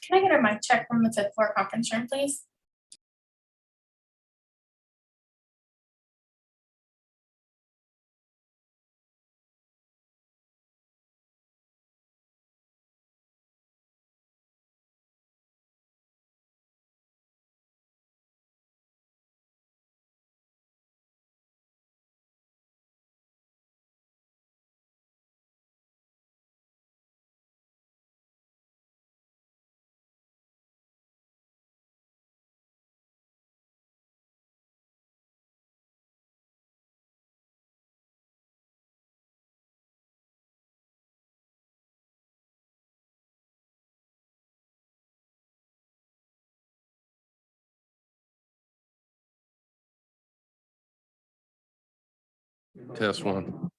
Can I get a mic check from the fifth floor conference room, please? Test one.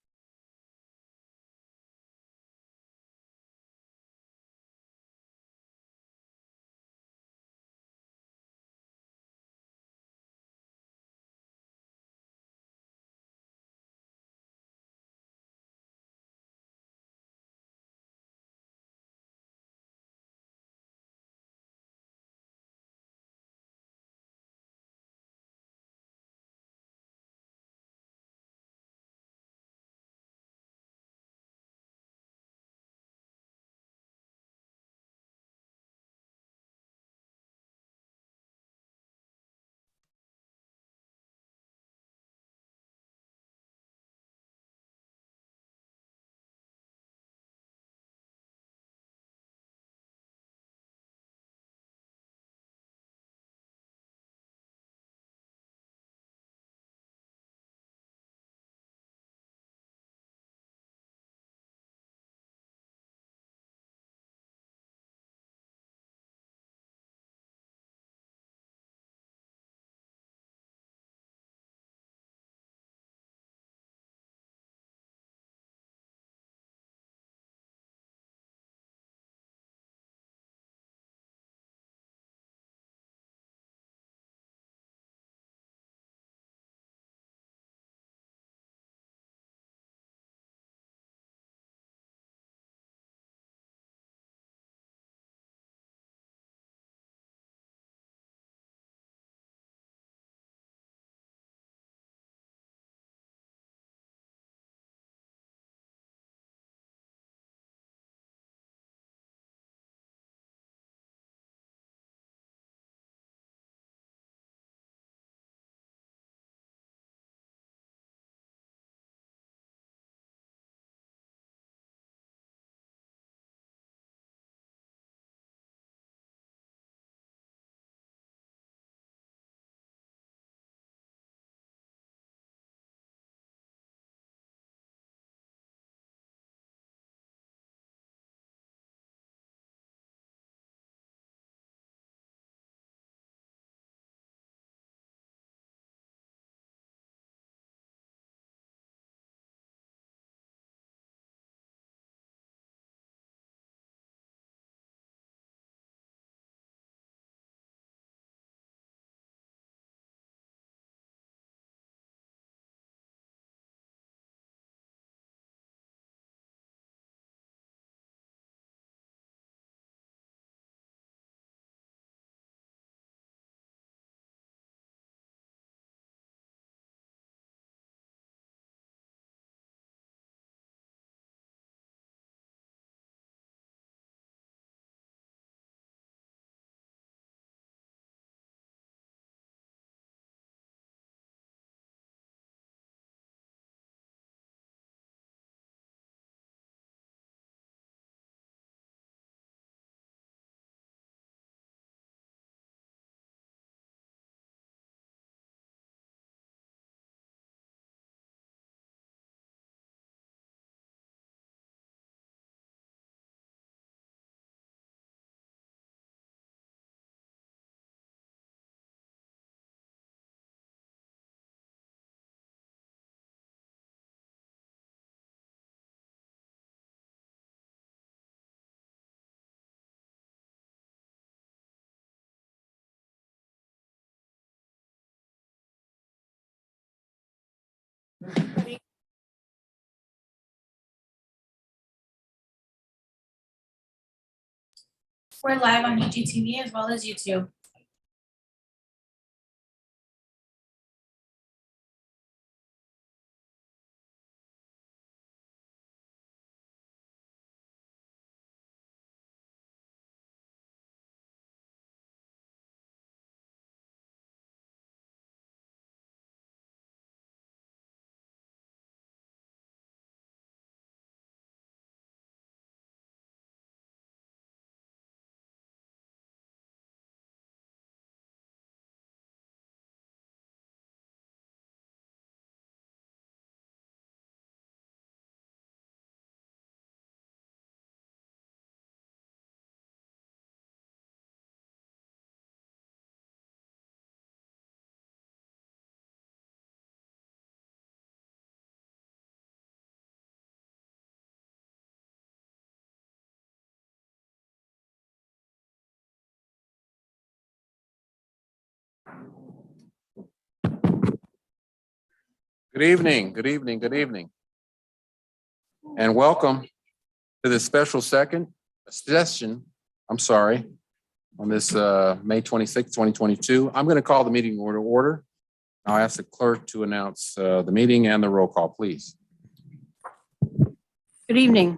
We're live on UGTV as well as YouTube. Good evening, good evening, good evening. And welcome to this special second session, on this May 26, 2022. I'm going to call the meeting order. I'll ask the clerk to announce the meeting and the roll call, please. Good evening.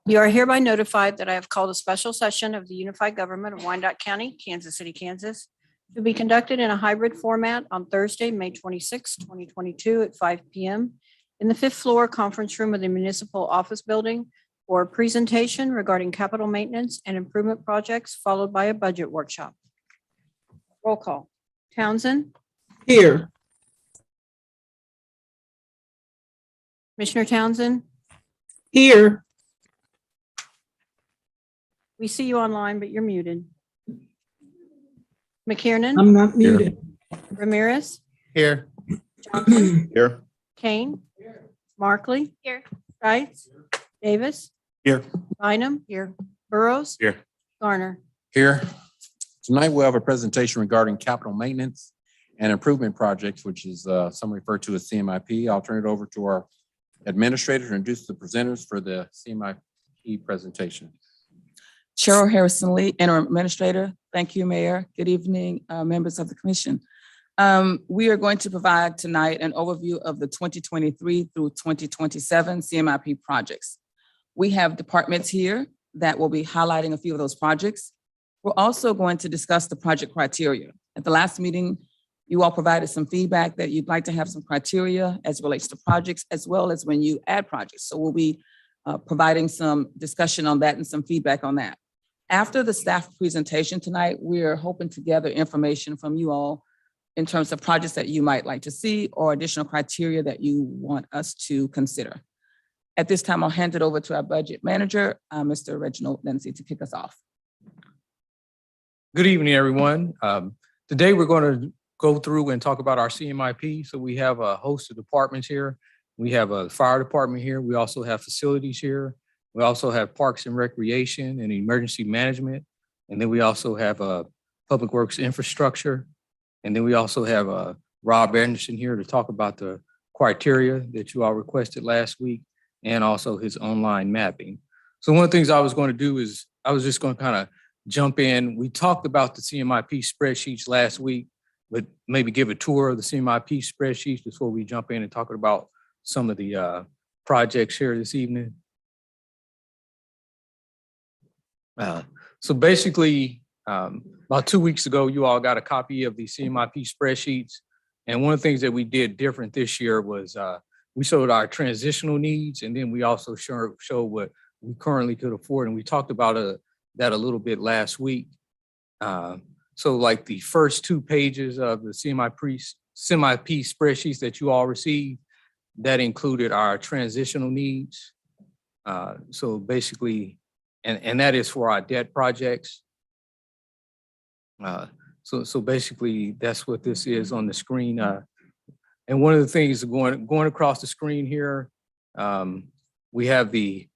You are hereby notified that I have called a special session of the Unified Government of Wyandotte County, Kansas City, Kansas, to be conducted in a hybrid format on Thursday, May 26, 2022 at 5 p.m. in the fifth floor conference room of the Municipal Office Building for a presentation regarding capital maintenance and improvement projects, followed by a budget workshop. Roll call. Townsend. Here. Commissioner Townsend, Here. we see you online, but you're muted. McKiernan, I'm not muted. Ramirez, Here. Johnson, Here. Kane, Markley. Here. Stites, Davis, Here. Bynum, here, Burrows. Here. Garner. Here. Tonight we'll have a presentation regarding capital maintenance and improvement projects, which is some refer to as CMIP. I'll turn it over to our administrator to introduce the presenters for the CMIP presentation. Cheryl Harrison Lee, Interim Administrator. Thank you, Mayor. Good evening, members of the Commission. We are going to provide tonight an overview of the 2023 through 2027 CMIP projects. We have departments here that will be highlighting a few of those projects. We're also going to discuss the project criteria. At the last meeting, you all provided some feedback that you'd like to have some criteria as it relates to projects, as well as when you add projects. So we'll be providing some discussion on that and some feedback on that. After the staff presentation tonight, we're hoping to gather information from you all in terms of projects that you might like to see or additional criteria that you want us to consider. At this time, I'll hand it over to our budget manager, Mr. Reginald Lindsay, to kick us off. Good evening, everyone. Today, we're going to go through and talk about our CMIP. So we have a host of departments here. We have a fire department here. We also have facilities here. We also have parks and recreation and emergency management. And then we also have public works infrastructure. And then we also have Rob Anderson here to talk about the criteria that you all requested last week and also his online mapping. So one of the things I was going to do is I was just going to kind of jump in. We talked about the CMIP spreadsheets last week, but maybe give a tour of the CMIP spreadsheets before we jump in and talk about some of the projects here this evening. So basically, about 2 weeks ago, you all got a copy of the CMIP spreadsheets. And one of the things that we did different this year was we showed our transitional needs, and then we also showed what we currently could afford. And we talked about that a little bit last week. So like the first 2 pages of the CMIP spreadsheets that you all received, that included our transitional needs. So basically, and that is for our debt projects. So basically, that's what this is on the screen. And one of the things going across the screen here, we have the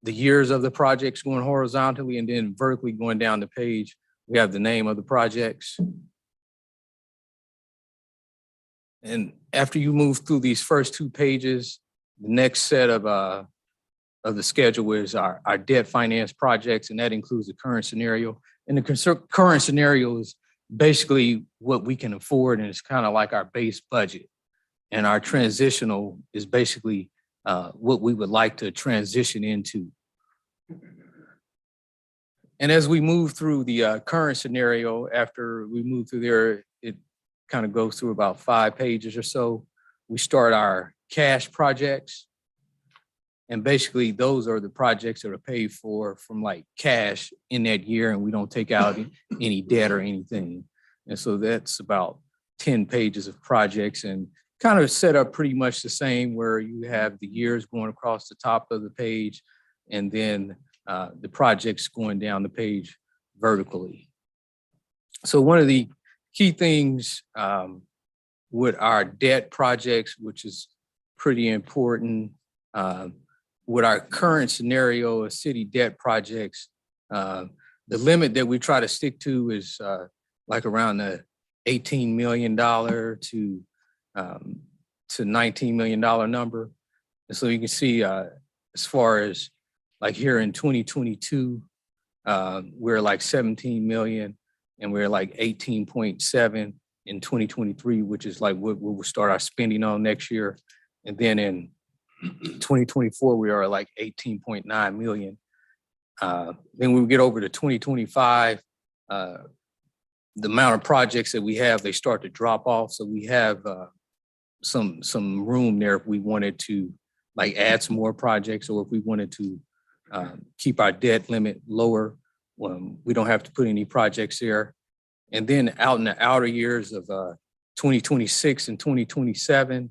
years of the projects going horizontally, and then vertically going down the page, we have the name of the projects. And after you move through these first 2 pages, the next set of of the schedule is our debt finance projects, and that includes the current scenario. And the current scenario is basically what we can afford, and it's kind of like our base budget. And our transitional is basically what we would like to transition into. And as we move through the current scenario, after we move through there, it kind of goes through about 5 pages or so. We start our cash projects. And basically, those are the projects that are paid for from like cash in that year, and we don't take out any debt or anything. And so that's about 10 pages of projects, and kind of set up pretty much the same, where you have the years going across the top of the page, and then the projects going down the page vertically. So one of the key things with our debt projects, which is pretty important, with our current scenario of city debt projects, the limit that we try to stick to is like around the $18 million to $19 million number. And so you can see as far as like here in 2022, we're like 17 million, and we're like 18.7 in 2023, which is like what we'll start our spending on next year. And then in 2024, we are like 18.9 million. Then when we get over to 2025, the amount of projects that we have, they start to drop off. So we have some room there if we wanted to like add some more projects, or if we wanted to keep our debt limit lower. We don't have to put any projects there. And then out in the outer years of 2026 and 2027,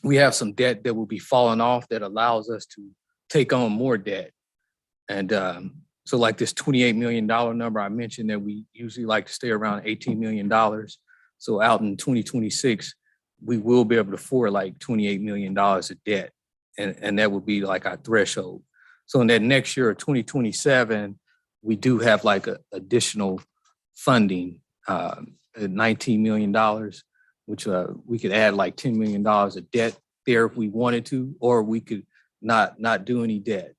we have some debt that will be falling off that allows us to take on more debt. And so like this $28 million number I mentioned, that we usually like to stay around $18 million. So out in 2026, we will be able to afford like $28 million of debt. And that would be like our threshold. So in that next year of 2027, we do have like a additional funding, $19 million, which we could add like $10 million of debt there if we wanted to, or we could not do any debt.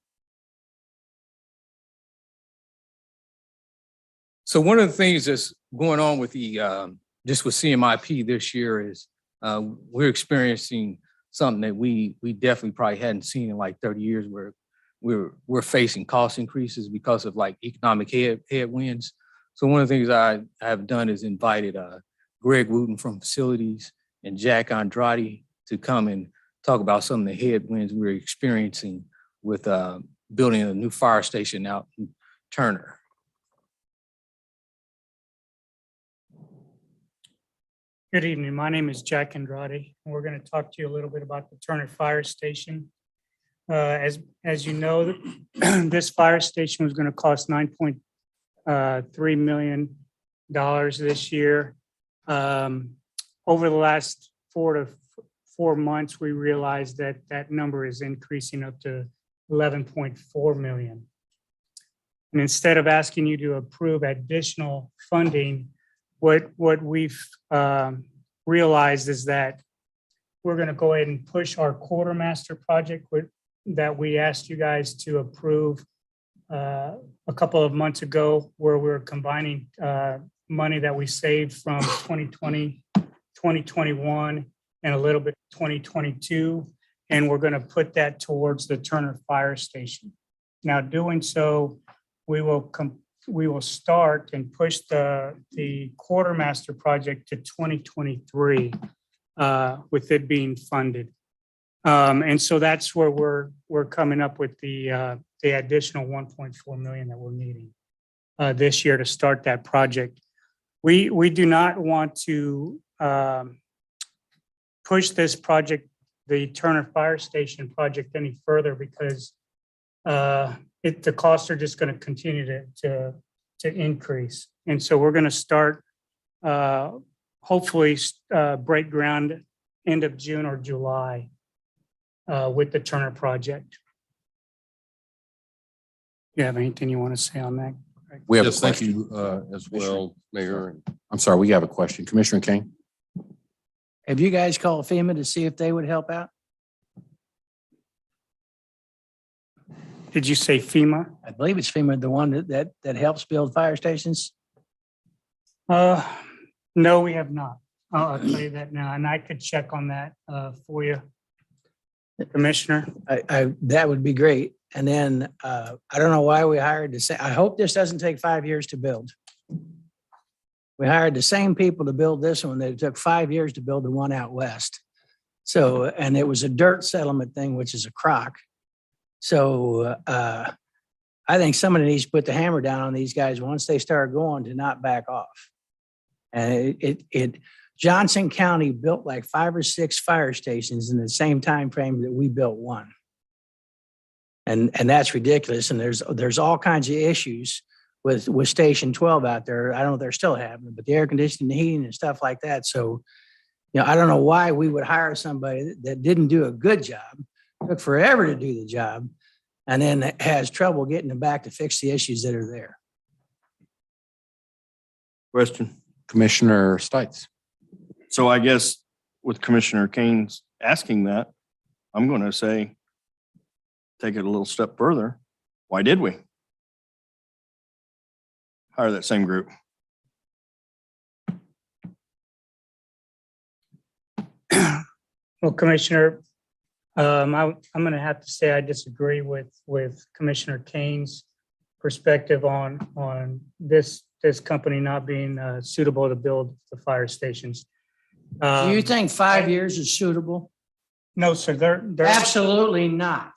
So one of the things that's going on with the just with CMIP this year is we're experiencing something that we definitely probably hadn't seen in like 30 years, where we're facing cost increases because of like economic headwinds. So one of the things I have done is invited Greg Wooten from facilities and Jack Andrade to come and talk about some of the headwinds we're experiencing with building a new fire station out in Turner. Good evening. My name is Jack Andrade, and we're going to talk to you a little bit about the Turner Fire Station. As you know, this fire station was going to cost $9.3 million this year. Over the last 4 months, we realized that that number is increasing up to $11.4 million. And instead of asking you to approve additional funding, what we've realized is that we're going to go ahead and push our quartermaster project that we asked you guys to approve a couple of months ago, where we're combining money that we saved from 2020, 2021, and a little bit 2022, and we're going to put that towards the Turner Fire Station. Now, doing so, we will start and push the quartermaster project to 2023 with it being funded. And so that's where we're coming up with the additional 1.4 million that we're needing this year to start that project. We do not want to push this project, the Turner Fire Station project, any further, because the costs are just going to continue to increase. And so we're going to start, hopefully break ground end of June or July with the Turner project. You have anything you want to say on that? We have a Yes, thank question. you as well, Mayor. I'm sorry, we have a question. Commissioner King? Have you guys called FEMA to see if they would help out? Did you say FEMA? I believe it's FEMA, the one that helps build fire stations. No, we have not. I'll tell you that now, and I could check on that for you, Commissioner. That would be great. And then I don't know why we hired the same. I hope this doesn't take 5 years to build. We hired the same people to build this one. That took 5 years to build the one out west. So, and it was a dirt settlement thing, which is a crock. So I think somebody needs to put the hammer down on these guys once they start going to not back off. And Johnson County built like 5 or 6 fire stations in the same time frame that we built one. And that's ridiculous. And there's all kinds of issues with Station 12 out there. I don't know if they're still happening, but the air conditioning, the heating and stuff like that. So, I don't know why we would hire somebody that didn't do a good job, took forever to do the job, and then has trouble getting them back to fix the issues that are there. Question. Commissioner Stites. So I guess with Commissioner Kane's asking that, I'm going to say, take it a little step further. Why did we hire that same group? Well, Commissioner, I'm going to have to say I disagree with Commissioner Kane's perspective on this company not being suitable to build the fire stations. Do you think 5 years is suitable? No, sir. They're Absolutely not.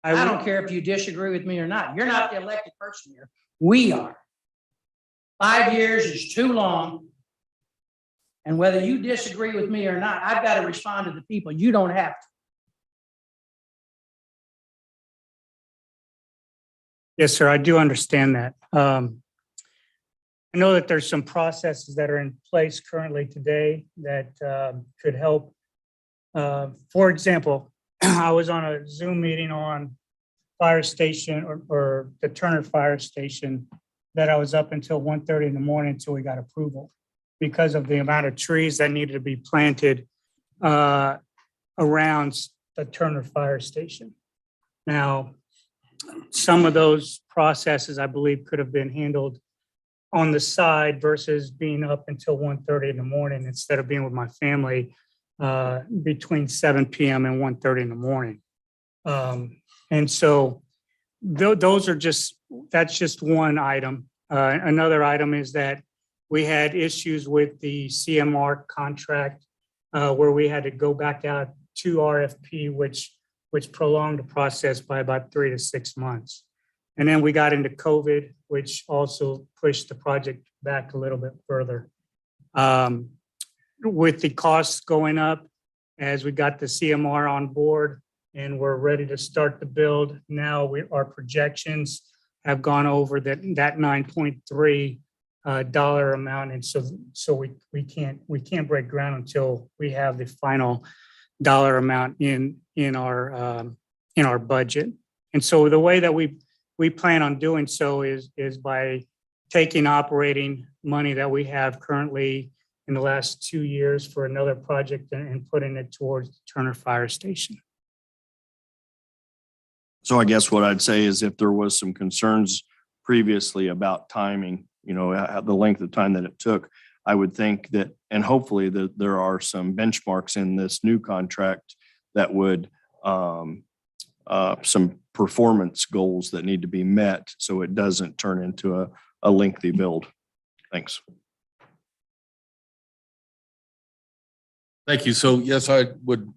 I would- don't care if you disagree with me or not. You're not the elected person here. We are. 5 years is too long. And whether you disagree with me or not, I've got to respond to the people. You don't have to. Yes, sir. I do understand that. I know that there's some processes that are in place currently today that could help. For example, I was on a Zoom meeting on fire station or the Turner Fire Station that I was up until 1:30 in the morning until we got approval because of the amount of trees that needed to be planted around the Turner Fire Station. Now, some of those processes, I believe, could have been handled on the side versus being up until 1:30 in the morning instead of being with my family between 7 p.m. and 1:30 in the morning. And so that's just one item. Another item is that we had issues with the CMR contract where we had to go back out to RFP, which prolonged the process by about 3 to 6 months. And then we got into COVID, which also pushed the project back a little bit further. With the costs going up, as we got the CMR on board and we're ready to start the build, now our projections have gone over that $9.3 dollar amount. And so we can't break ground until we have the final dollar amount in our budget. And so the way that we plan on doing so is by taking operating money that we have currently in the last 2 years for another project and putting it towards the Turner Fire Station. So I guess what I'd say is if there was some concerns previously about timing, the length of time that it took, I would think that, and hopefully that there are some benchmarks in this new contract that would, some performance goals that need to be met so it doesn't turn into a lengthy build. Thanks. Thank you. So yes, I would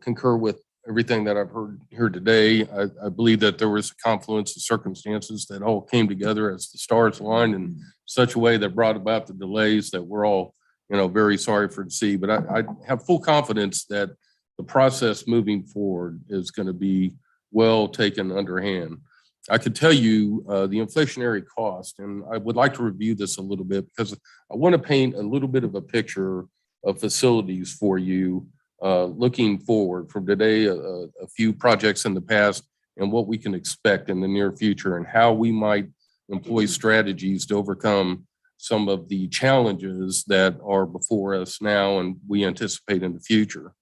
concur with everything that I've heard here today. I believe that there was a confluence of circumstances that all came together as the stars aligned in such a way that brought about the delays that we're all, very sorry for to see. But I have full confidence that the process moving forward is going to be well taken under hand. I could tell you the inflationary cost, and I would like to review this a little bit because I want to paint a little bit of a picture of facilities for you looking forward from today, a few projects in the past, and what we can expect in the near future and how we might employ strategies to overcome some of the challenges that are before us now and we anticipate in the future.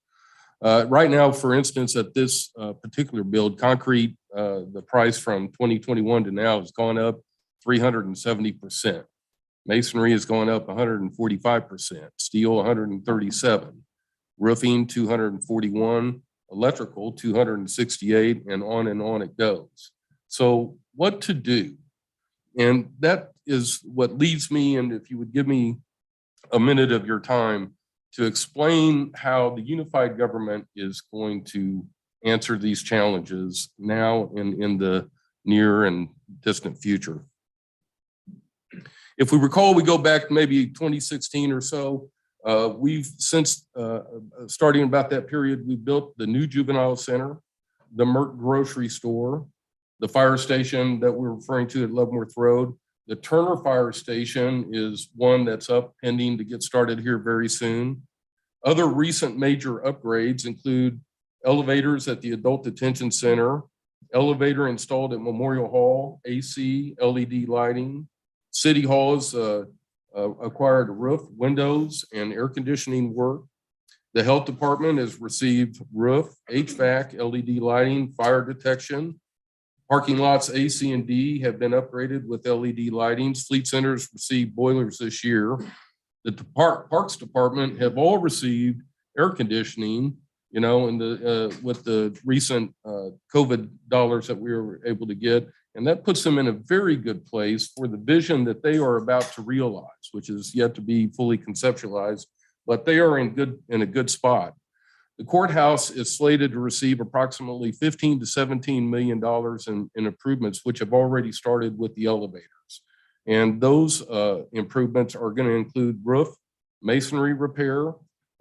Right now, for instance, at this particular build, concrete, the price from 2021 to now has gone up 370%. Masonry has gone up 145%, steel 137, roofing 241, electrical 268, and on it goes. So what to do? And that is what leads me, and if you would give me a minute of your time to explain how the unified government is going to answer these challenges now and in the near and distant future. If we recall, we go back maybe 2016 or so, we've since starting about that period, we built the new juvenile center, the Merck grocery store, the fire station that we're referring to at Leavenworth Road. The Turner Fire Station is one that's up pending to get started here very soon. Other recent major upgrades include elevators at the Adult Detention Center, elevator installed at Memorial Hall, AC, LED lighting. City Hall has acquired a roof, windows, and air conditioning work. The Health Department has received roof, HVAC, LED lighting, fire detection. Parking lots A, C, and D have been upgraded with LED lighting. Fleet centers received boilers this year. The Parks Department have all received air conditioning, you know, and with the recent COVID dollars that we were able to get. And that puts them in a very good place for the vision that they are about to realize, which is yet to be fully conceptualized, but they are in a good spot. The courthouse is slated to receive approximately $15 to $17 million in improvements, which have already started with the elevators. And those improvements are going to include roof, masonry repair,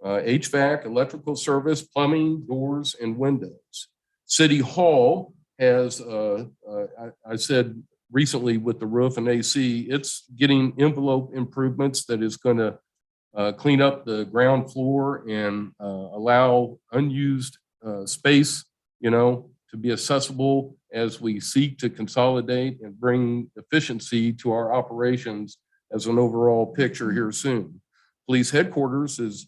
HVAC, electrical service, plumbing, doors, and windows. City Hall has, I said recently with the roof and AC, it's getting envelope improvements that is going to clean up the ground floor and allow unused space, you know, to be accessible as we seek to consolidate and bring efficiency to our operations as an overall picture here soon. Police headquarters is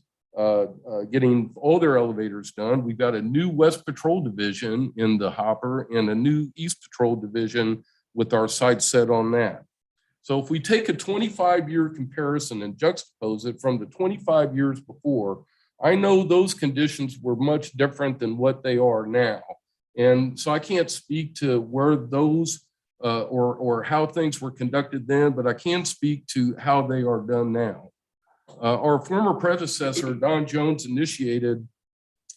getting all their elevators done. We've got a new West Patrol Division in the hopper and a new East Patrol Division with our sights set on that. So if we take a 25-year comparison and juxtapose it from the 25 years before, I know those conditions were much different than what they are now. And so I can't speak to where those or how things were conducted then, but I can speak to how they are done now. Our former predecessor, Don Jones, initiated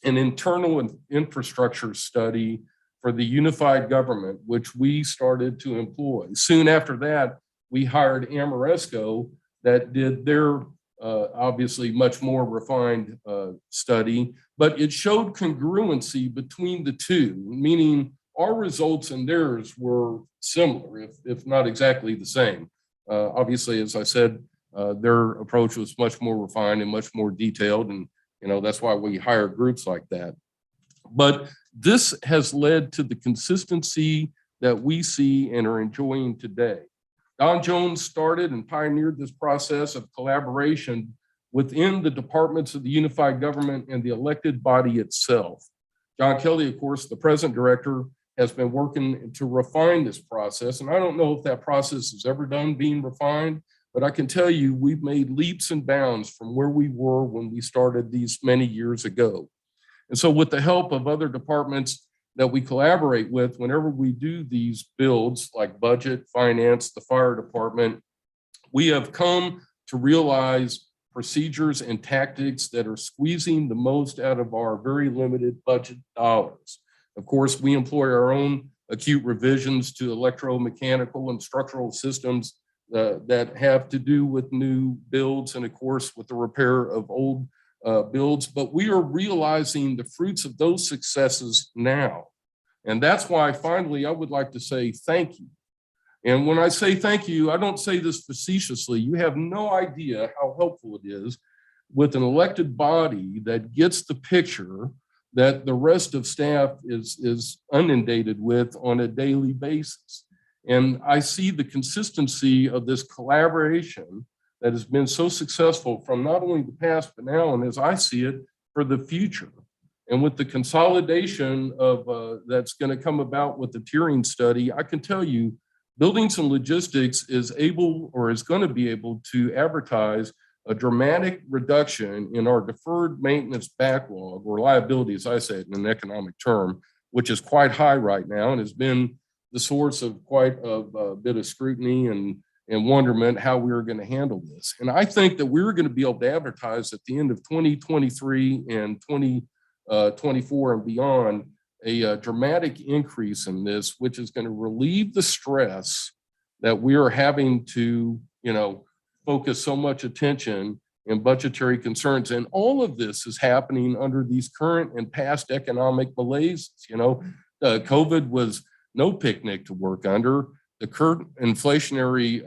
an internal infrastructure study for the unified government, which we started to employ. Soon after that, we hired Amoresco that did their obviously much more refined study, but it showed congruency between the two, meaning our results and theirs were similar, if not exactly the same. Obviously, as I said, their approach was much more refined and much more detailed, and you know that's why we hire groups like that. But this has led to the consistency that we see and are enjoying today. Don Jones started and pioneered this process of collaboration within the departments of the unified government and the elected body itself. John Kelly, of course, the present director, has been working to refine this process. And I don't know if that process is ever done being refined, but I can tell you we've made leaps and bounds from where we were when we started these many years ago. And so with the help of other departments that we collaborate with whenever we do these builds like budget, finance, the fire department, we have come to realize procedures and tactics that are squeezing the most out of our very limited budget dollars. Of course, we employ our own acute revisions to electromechanical and structural systems that have to do with new builds and of course with the repair of old builds, but we are realizing the fruits of those successes now. And that's why finally I would like to say thank you. And when I say thank you, I don't say this facetiously. You have no idea how helpful it is with an elected body that gets the picture that the rest of staff is inundated with on a daily basis. And I see the consistency of this collaboration that has been so successful from not only the past, but now, and as I see it, for the future. And with the consolidation of that's going to come about with the tiering study, I can tell you, Buildings and Logistics is able or is going to be able to advertise a dramatic reduction in our deferred maintenance backlog or liability, as I say it in an economic term, which is quite high right now and has been the source of quite a bit of scrutiny and wonderment how we were going to handle this. And I think that we're going to be able to advertise at the end of 2023 and 2024 and beyond a dramatic increase in this, which is going to relieve the stress that we are having to, focus so much attention and budgetary concerns. And all of this is happening under these current and past economic malaises. COVID was no picnic to work under. The current inflationary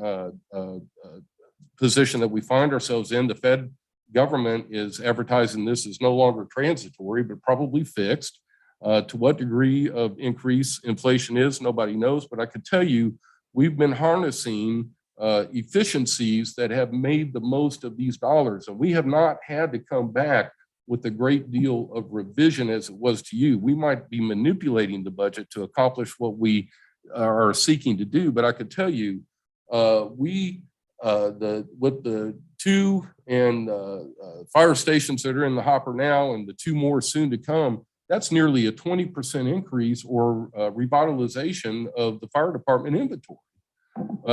position that we find ourselves in, the Fed government is advertising this as no longer transitory, but probably fixed. To what degree of increase inflation is, nobody knows, but I could tell you, we've been harnessing efficiencies that have made the most of these dollars. And we have not had to come back with a great deal of revision as it was to you. We might be manipulating the budget to accomplish what we are seeking to do, but I could tell you, with the two fire stations that are in the hopper now and the two more soon to come, that's nearly a 20% increase or revitalization of the fire department inventory.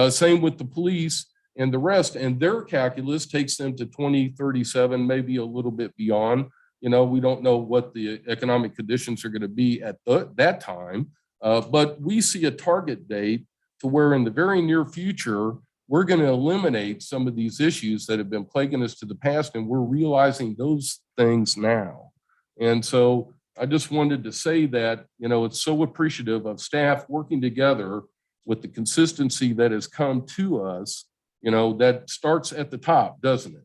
Same with the police and the rest, and their calculus takes them to 2037, maybe a little bit beyond. We don't know what the economic conditions are going to be at that time, but we see a target date to where in the very near future, we're going to eliminate some of these issues that have been plaguing us to the past, and we're realizing those things now. And so I just wanted to say that, it's so appreciative of staff working together with the consistency that has come to us, that starts at the top, doesn't it?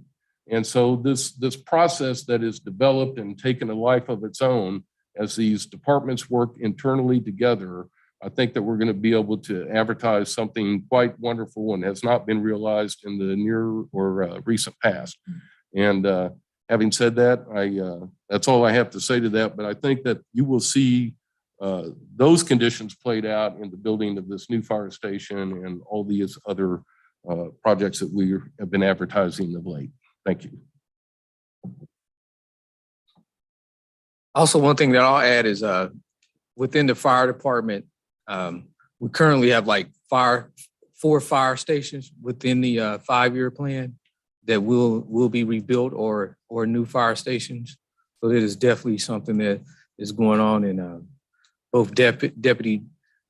And so this process that is developed and taken a life of its own as these departments work internally together, I think that we're going to be able to advertise something quite wonderful and has not been realized in the near or recent past. And having said that, that's all I have to say to that. But I think that you will see those conditions played out in the building of this new fire station and all these other projects that we have been advertising of late. Thank you. Also, one thing that I'll add is within the fire department, we currently have like 4 fire stations within the 5-year plan that will be rebuilt or new fire stations. So that is definitely something that is going on in both Deputy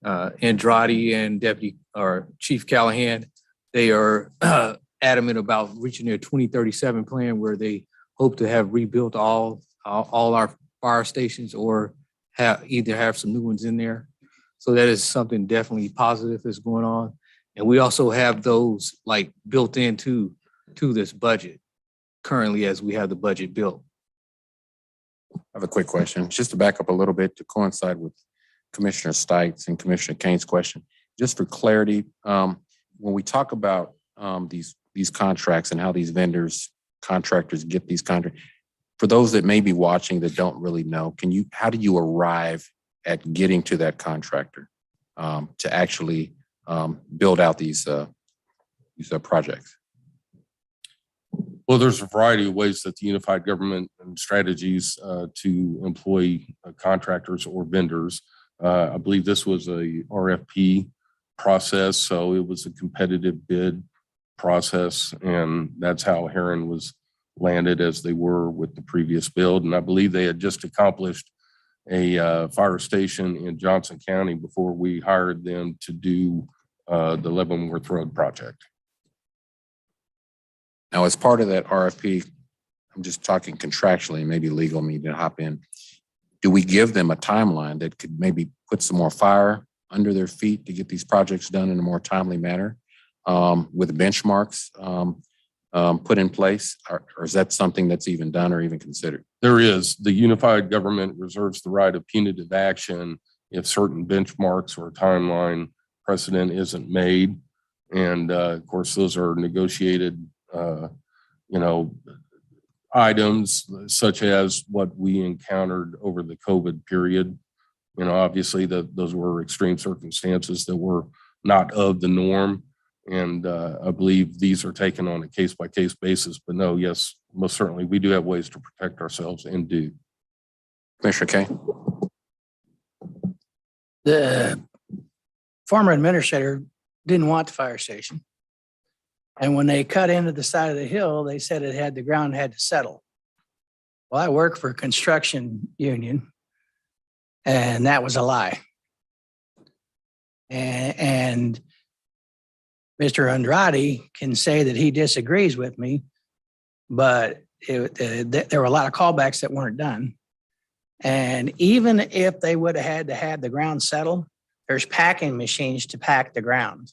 Andrade and Chief Callahan. They are adamant about reaching their 2037 plan where they hope to have rebuilt all our fire stations or either have some new ones in there. So that is something definitely positive that's going on. And we also have those like built into this budget currently as we have the budget built. I have a quick question, just to back up a little bit to coincide with Commissioner Stites and Commissioner Kane's question. Just for clarity, when we talk about these contracts and how these contractors get these contracts, for those that may be watching that don't really know, how do you arrive at getting to that contractor to actually build out these projects? Well, there's a variety of ways that the unified government and strategies to employ contractors or vendors. I believe this was a RFP process, so it was a competitive bid process, and that's how Heron was landed as they were with the previous build. And I believe they had just accomplished a fire station in Johnson County before we hired them to do the Leavenworth Road project. Now, as part of that RFP, I'm just talking contractually, maybe legal me to hop in. Do we give them a timeline that could maybe put some more fire under their feet to get these projects done in a more timely manner with benchmarks put in place? Or is that something that's even done or even considered? There is. The unified government reserves the right of punitive action if certain benchmarks or timeline precedent isn't made. And of course, those are negotiated items such as what we encountered over the COVID period. You know, obviously those were extreme circumstances that were not of the norm. And I believe these are taken on a case by case basis, but no, yes, most certainly we do have ways to protect ourselves and do. Commissioner Kay. The former administrator didn't want the fire station. And when they cut into the side of the hill, they said the ground had to settle. Well, I work for a construction union, and that was a lie. And Mr. Andrade can say that he disagrees with me, but there were a lot of callbacks that weren't done. And even if they would have had to have the ground settle, there's packing machines to pack the ground,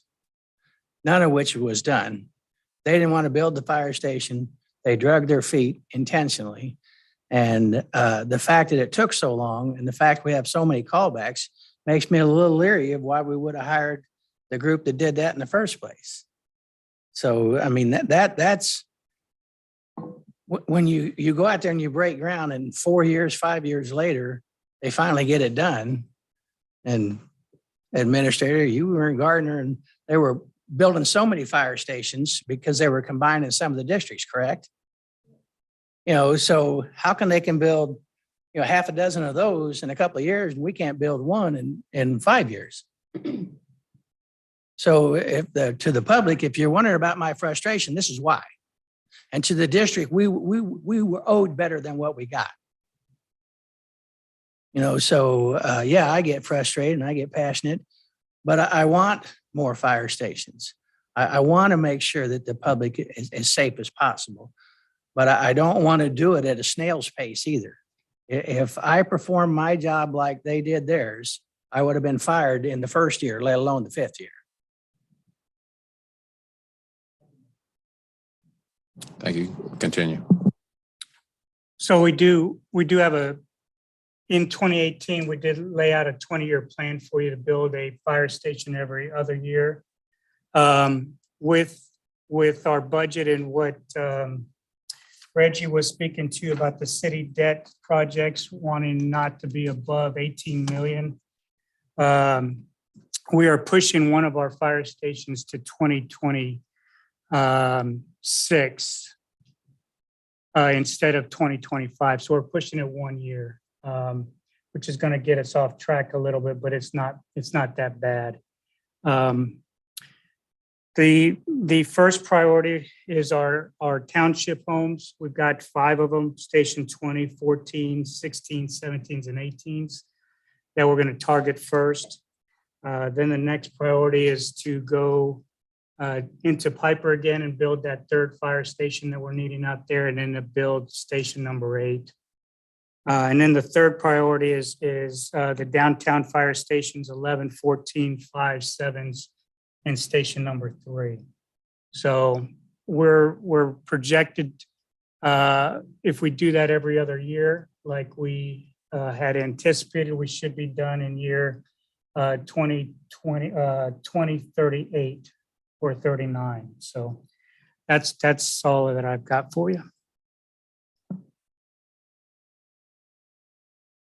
none of which was done. They didn't want to build the fire station. They dragged their feet intentionally. And the fact that it took so long and the fact we have so many callbacks makes me a little leery of why we would have hired the group that did that in the first place. So, I mean, that's when you go out there and you break ground and 4 years, 5 years later, they finally get it done. And administrator, you were in Gardner and they were building so many fire stations because they were combining some of the districts, correct? You know, so how come they can build, you know, half a dozen of those in a couple of years and we can't build one in 5 years? So to the public, if you're wondering about my frustration, this is why. And to the district, we were owed better than what we got. You know, so yeah, I get frustrated and I get passionate, but I want more fire stations. I want to make sure that the public is as safe as possible, but I don't want to do it at a snail's pace either. If I perform my job like they did theirs, I would have been fired in the first year, let alone the 5th year. Thank you. Continue. So we do have in 2018, we did lay out a 20-year plan for you to build a fire station every other year. With our budget and what Reggie was speaking to about the city debt projects wanting not to be above 18 million. We are pushing one of our fire stations to 2026 instead of 2025. So we're pushing it 1 year, which is going to get us off track a little bit, but it's not that bad. The first priority is our township homes. We've got 5 of them, station 20, 14, 16, 17s, and 18s that we're going to target first. Then the next priority is to go into Piper again and build that 3rd fire station that we're needing out there, and then to build station number 8. And then the 3rd priority is the downtown fire stations 11, 14, 5, 7s, and station number 3. So we're projected, if we do that every other year, like we had anticipated, we should be done in year 2038 or 39. So that's all that I've got for you.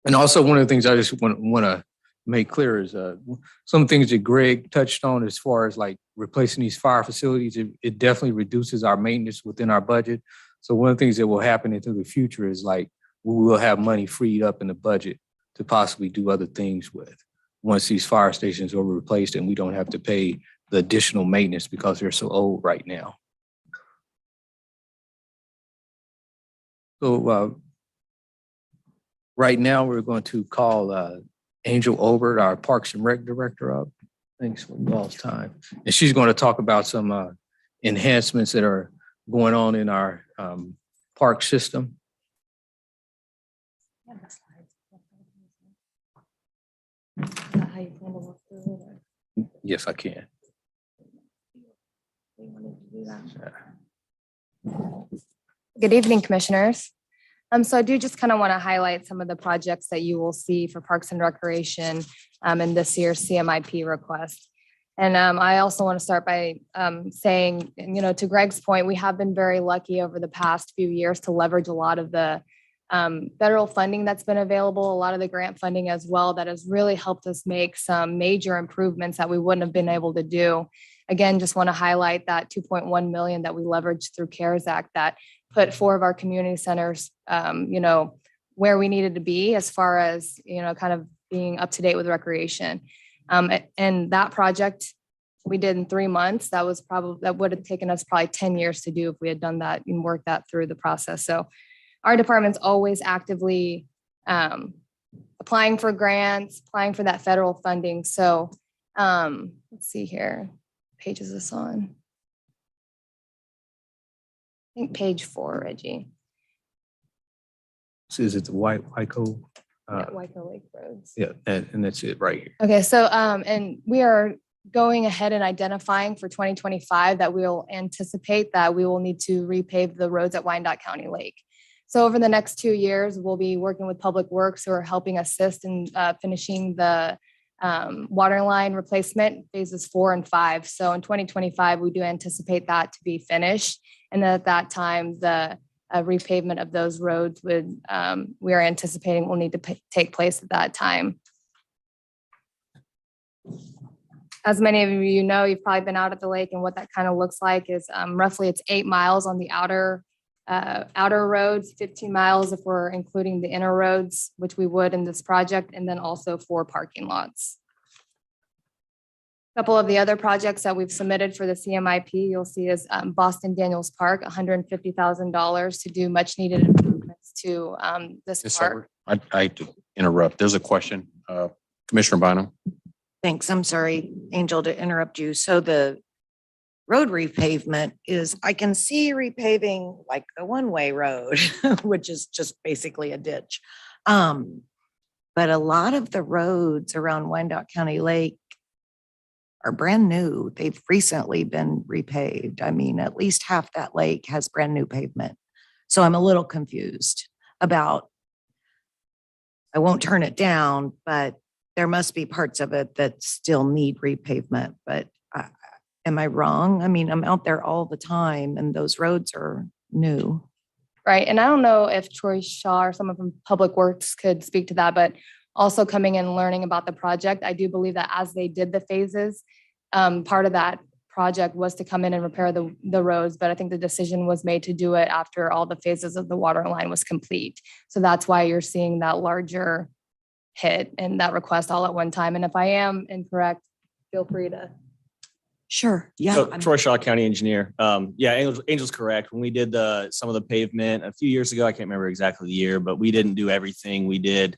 And also, one of the things I just want to make clear is some things that Greg touched on as far as like replacing these fire facilities. It definitely reduces our maintenance within our budget. So one of the things that will happen into the future is like we will have money freed up in the budget to possibly do other things with once these fire stations are replaced and we don't have to pay the additional maintenance because they're so old right now. So right now we're going to call Angel Obert, our Parks and Rec Director, up. Thanks for y'all's time. And she's going to talk about some enhancements that are going on in our park system. Yes, I can. Good evening, Commissioners. So I do just kind of want to highlight some of the projects that you will see for Parks and Recreation in this year's CMIP request. And I also want to start by saying, to Greg's point, we have been very lucky over the past few years to leverage a lot of the federal funding that's been available, a lot of the grant funding as well, that has really helped us make some major improvements that we wouldn't have been able to do. Again, just want to highlight that 2.1 million that we leveraged through CARES Act that put 4 of our community centers, where we needed to be as far as, kind of being up to date with recreation. And that project we did in 3 months. That would have taken us probably 10 years to do if we had done that and worked that through the process. So our department's always actively applying for grants, applying for that federal funding. So let's see here, what page is this on? I think page 4, Reggie. So is it the Waco? Waco Lake Roads. Yeah, and that's it right here. Okay, so and we are going ahead and identifying for 2025 that we'll anticipate that we will need to repave the roads at Wyandotte County Lake. So over the next 2 years, we'll be working with Public Works who are helping assist in finishing the water line replacement phases 4 and 5. So in 2025, we do anticipate that to be finished. And then at that time, the repavement of those roads we are anticipating will need to take place at that time. As many of you know, you've probably been out at the lake, and what that kind of looks like is roughly it's 8 miles on the outer roads, 15 miles if we're including the inner roads, which we would in this project, and then also 4 parking lots. A couple of the other projects that we've submitted for the CMIP, you'll see is Boston Daniels Park, $150,000 to do much needed improvements to this Yes, park. I hate to interrupt. There's a question. Commissioner Bynum. Thanks. I'm sorry, Angel, to interrupt you. So the road repavement is, I can see repaving like the one-way road, which is just basically a ditch. But a lot of the roads around Wyandotte County Lake are brand new. They've recently been repaved. I mean, at least half that lake has brand new pavement. So I'm a little confused about, I won't turn it down, but there must be parts of it that still need repavement. But am I wrong? I mean, I'm out there all the time and those roads are new. Right. And I don't know if Troy Shaw or someone from Public Works could speak to that, but also coming in and learning about the project, I do believe that as they did the phases, part of that project was to come in and repair the roads. But I think the decision was made to do it after all the phases of the water line was complete. So that's why you're seeing that larger hit and that request all at one time. And if I am incorrect, feel free to. Sure. Yeah. So, Troy Shaw, County Engineer. Yeah, Angel's correct. When we did some of the pavement a few years ago, I can't remember exactly the year, but we didn't do everything. We did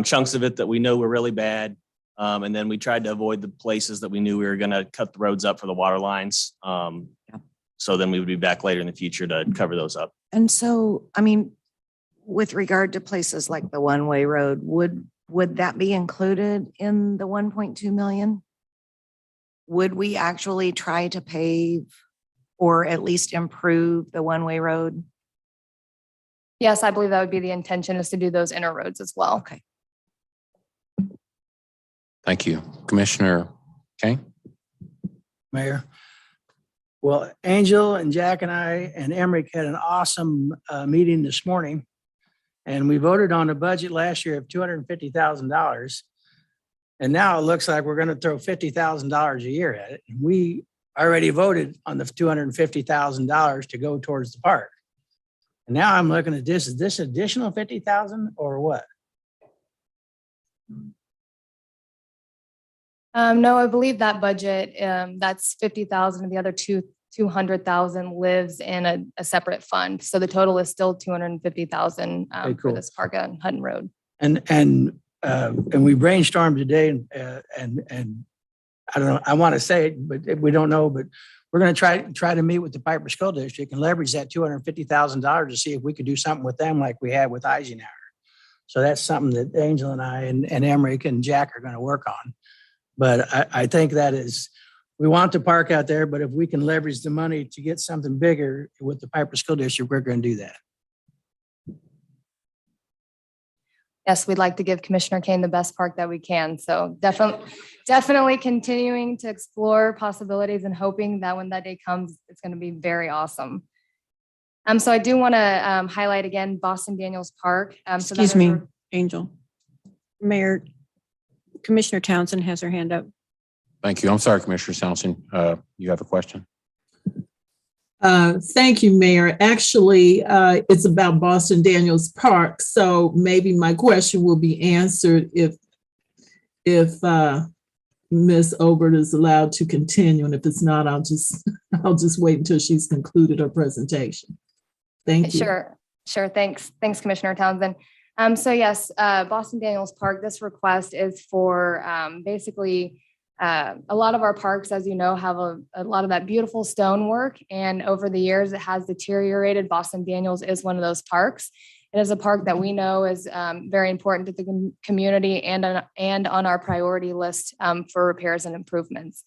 chunks of it that we know were really bad. And then we tried to avoid the places that we knew we were going to cut the roads up for the water lines. So then we would be back later in the future to cover those up. And so, I mean, with regard to places like the one-way road, would that be included in the 1.2 million? Would we actually try to pave or at least improve the one-way road? Yes, I believe that would be the intention, is to do those inner roads as well. Okay. Thank you. Commissioner Kane. Mayor. Well, Angel and Jack and I and Emmerich had an awesome meeting this morning. And we voted on a budget last year of $250,000. And now it looks like we're going to throw $50,000 a year at it. And we already voted on the $250,000 to go towards the park. And now I'm looking at this, is this additional 50,000 or what? No, I believe that budget, that's 50,000 and the other 200,000 lives in a separate fund. So the total is still 250,000 Okay, for cool. this park on Hutton Road. And we brainstormed today and I don't know, I want to say it, but we don't know, but we're going to try to meet with the Piper School District and leverage that $250,000 to see if we could do something with them like we had with Eisenhower. So that's something that Angel and I and Emmerich and Jack are going to work on. But I think that is, we want the park out there, but if we can leverage the money to get something bigger with the Piper School District, we're going to do that. yes, we'd like to give Commissioner Kane the best park that we can. So definitely continuing to explore possibilities and hoping that when that day comes, it's going to be very awesome. So I do want to highlight again Boston Daniels Park. So that Excuse is me, a- Angel. Mayor, Commissioner Townsend has her hand up. Thank you. I'm sorry, Commissioner Townsend. You have a question? Thank you, Mayor. Actually, it's about Boston Daniels Park. So maybe my question will be answered if Ms. Obert is allowed to continue. And if it's not, I'll just wait until she's concluded her presentation. Thank you. Sure. Thanks, Commissioner Townsend. So yes, Boston Daniels Park, this request is for basically a lot of our parks, as you know, have a lot of that beautiful stonework. And over the years, it has deteriorated. Boston Daniels is one of those parks. It is a park that we know is very important to the community and on our priority list for repairs and improvements.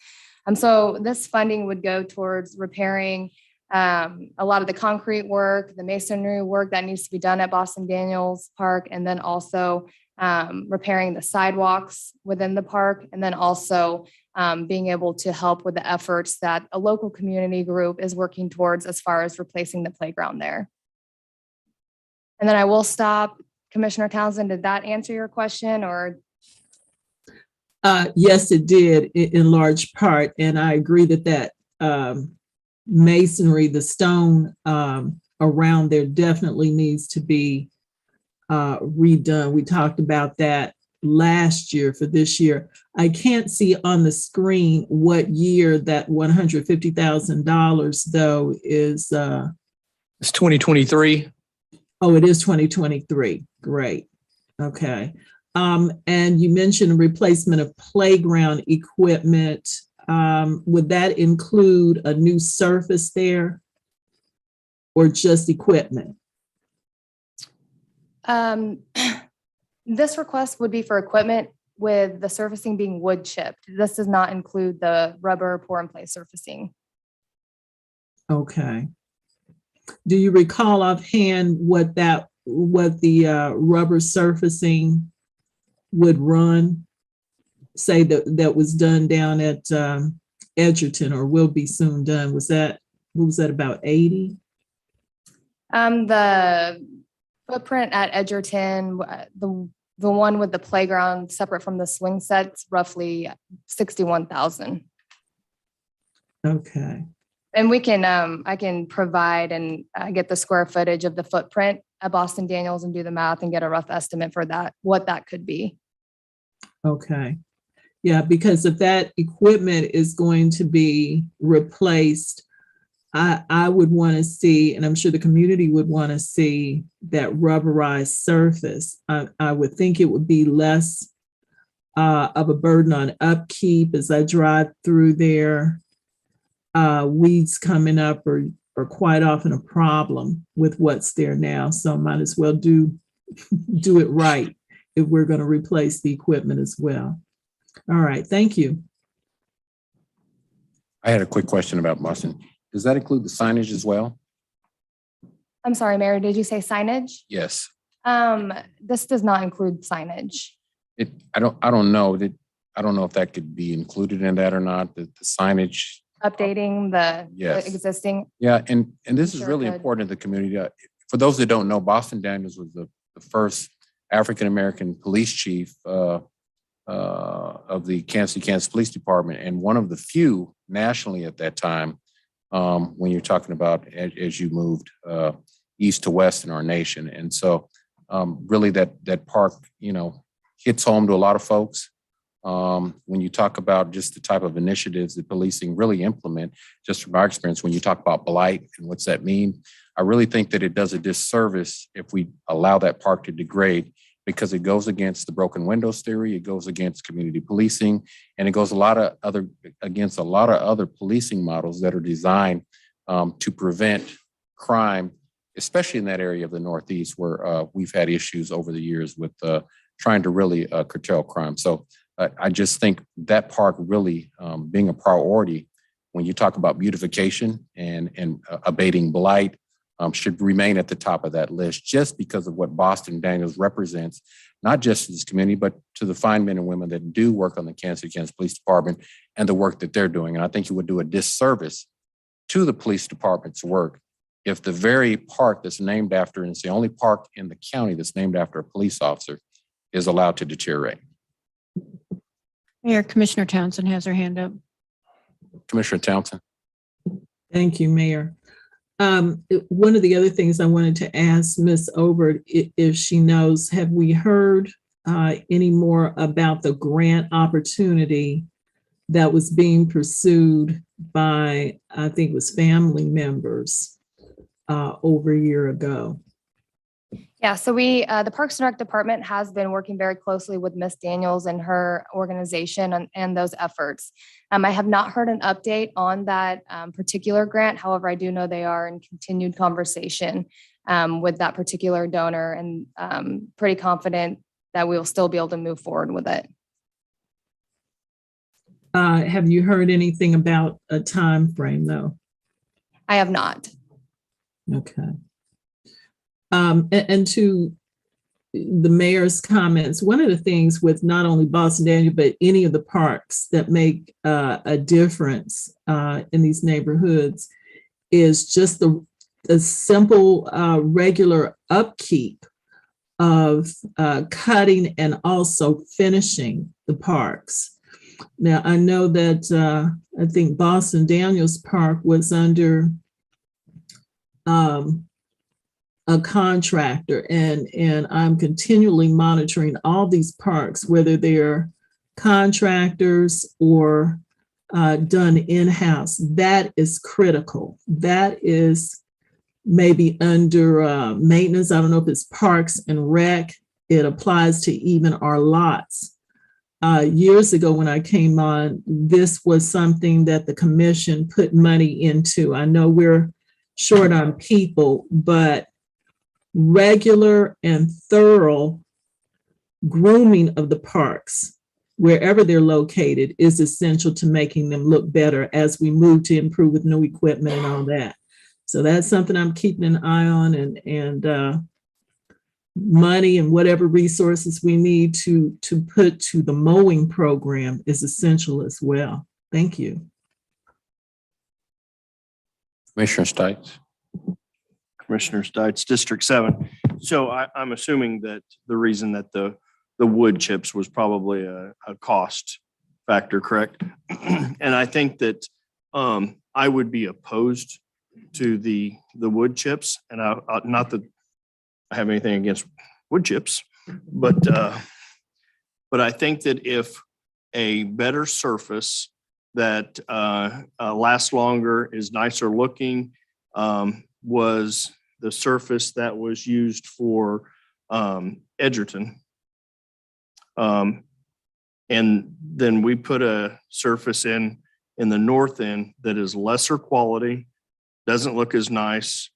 So this funding would go towards repairing a lot of the concrete work, the masonry work that needs to be done at Boston Daniels Park, and then also repairing the sidewalks within the park, and then also being able to help with the efforts that a local community group is working towards as far as replacing the playground there. And then I will stop. Commissioner Townsend, did that answer your question or? Yes, it did in large part. And I agree that masonry, the stone around there definitely needs to be redone. We talked about that last year for this year. I can't see on the screen what year that $150,000 though is. It's 2023. Oh, it is 2023. Great. Okay. And you mentioned replacement of playground equipment. Would that include a new surface there or just equipment? This request would be for equipment with the surfacing being wood chipped. This does not include the rubber pour and play surfacing. Okay. Do you recall offhand what the rubber surfacing would run? Say that was done down at Edgerton or will be soon done. What was that about 80? The footprint at Edgerton, the one with the playground separate from the swing sets, roughly 61,000. Okay. And we can, I can provide and get the square footage of the footprint at Boston Daniels and do the math and get a rough estimate for that, what that could be. Okay. Yeah, because if that equipment is going to be replaced, I would want to see, and I'm sure the community would want to see that rubberized surface. I would think it would be less of a burden on upkeep as I drive through there. Weeds coming up are quite often a problem with what's there now. So might as well do it right if we're going to replace the equipment as well. All right, thank you. I had a quick question about Boston. Does that include the signage as well? I'm sorry, Mary, did you say signage? Yes. This does not include signage. I don't know if that could be included in that or not, the signage. Updating the Yes. existing. Yeah, and this is Sure really could. important to the community. For those that don't know, Boston Daniels was the first African-American police chief of the Kansas City, Kansas Police Department, and one of the few nationally at that time, when you're talking about as you moved east to west in our nation. And so really that park, hits home to a lot of folks. When you talk about just the type of initiatives that policing really implement, just from our experience, when you talk about blight and what's that mean, I really think that it does a disservice if we allow that park to degrade, because it goes against the broken windows theory, it goes against community policing, and it goes against a lot of other policing models that are designed to prevent crime, especially in that area of the Northeast where we've had issues over the years with trying to really curtail crime. So I just think that park really being a priority when you talk about beautification and abating blight, should remain at the top of that list just because of what Boston Daniels represents, not just to this community, but to the fine men and women that do work on the Kansas City, Kansas Police Department and the work that they're doing. And I think you would do a disservice to the police department's work if the very park that's named after, and it's the only park in the county that's named after a police officer, is allowed to deteriorate. Mayor, Commissioner Townsend has her hand up. Commissioner Townsend. Thank you, Mayor. One of the other things I wanted to ask Ms. Obert, if she knows, have we heard any more about the grant opportunity that was being pursued by, I think it was family members over a year ago? Yeah, so the Parks and Rec Department has been working very closely with Ms. Daniels and her organization and those efforts. I have not heard an update on that particular grant. However, I do know they are in continued conversation with that particular donor, and pretty confident that we will still be able to move forward with it. Have you heard anything about a time frame, though? I have not. Okay. And to the mayor's comments, one of the things with not only Boston Daniel, but any of the parks that make a difference in these neighborhoods is just the simple, regular upkeep of cutting and also finishing the parks. Now, I know that I think Boston Daniels Park was under a contractor, and I'm continually monitoring all these parks, whether they're contractors or done in-house. That is critical. That is maybe under maintenance. I don't know if it's Parks and Rec. It applies to even our lots. Years ago when I came on, this was something that the commission put money into. I know we're short on people, but regular and thorough grooming of the parks, wherever they're located, is essential to making them look better as we move to improve with new equipment and all that. So that's something I'm keeping an eye on, and money and whatever resources we need to put to the mowing program is essential as well. Thank you. Commissioner Stites. Commissioner Stites, District 7. So I'm assuming that the reason that the wood chips was probably a cost factor, correct? And I think that I would be opposed to the wood chips, and not that I have anything against wood chips, but I think that if a better surface that lasts longer, is nicer looking, was the surface that was used for Edgerton. And then we put a surface in the north end that is lesser quality, doesn't look as nice.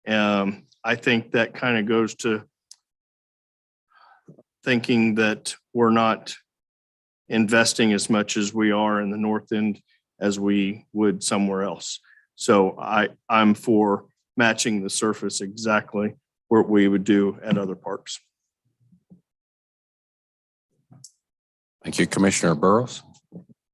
I think that kind of goes to thinking that we're not investing as much as we are in the north end as we would somewhere else. So I'm for matching the surface exactly what we would do at other parks. Thank you, Commissioner Burrows.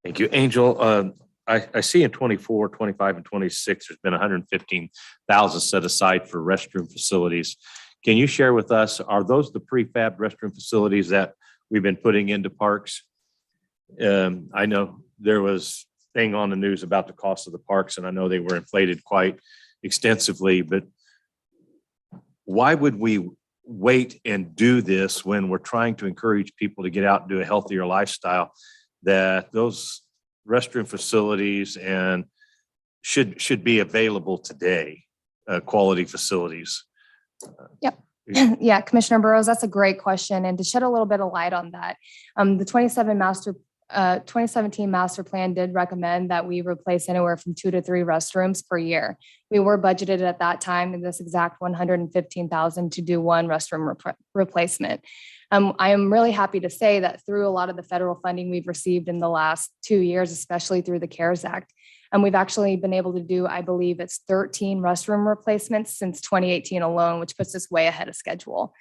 Thank you, Angel. I see in 24, 25, and 26, there's been 115,000 set aside for restroom facilities. Can you share with us, are those the prefab restroom facilities that we've been putting into parks? I know there was thing on the news about the cost of the parks, and I know they were inflated quite extensively, but why would we wait and do this when we're trying to encourage people to get out and do a healthier lifestyle? That those restroom facilities and should be available today, quality facilities. Yep. Yeah, Commissioner Burrows, that's a great question. And to shed a little bit of light on that, the 2017 master plan did recommend that we replace anywhere from 2 to 3 restrooms per year. We were budgeted at that time in this exact 115,000 to do 1 restroom replacement. I am really happy to say that through a lot of the federal funding we've received in the last 2 years, especially through the CARES Act, And we've actually been able to do, I believe it's 13 restroom replacements since 2018 alone, which puts us way ahead of schedule.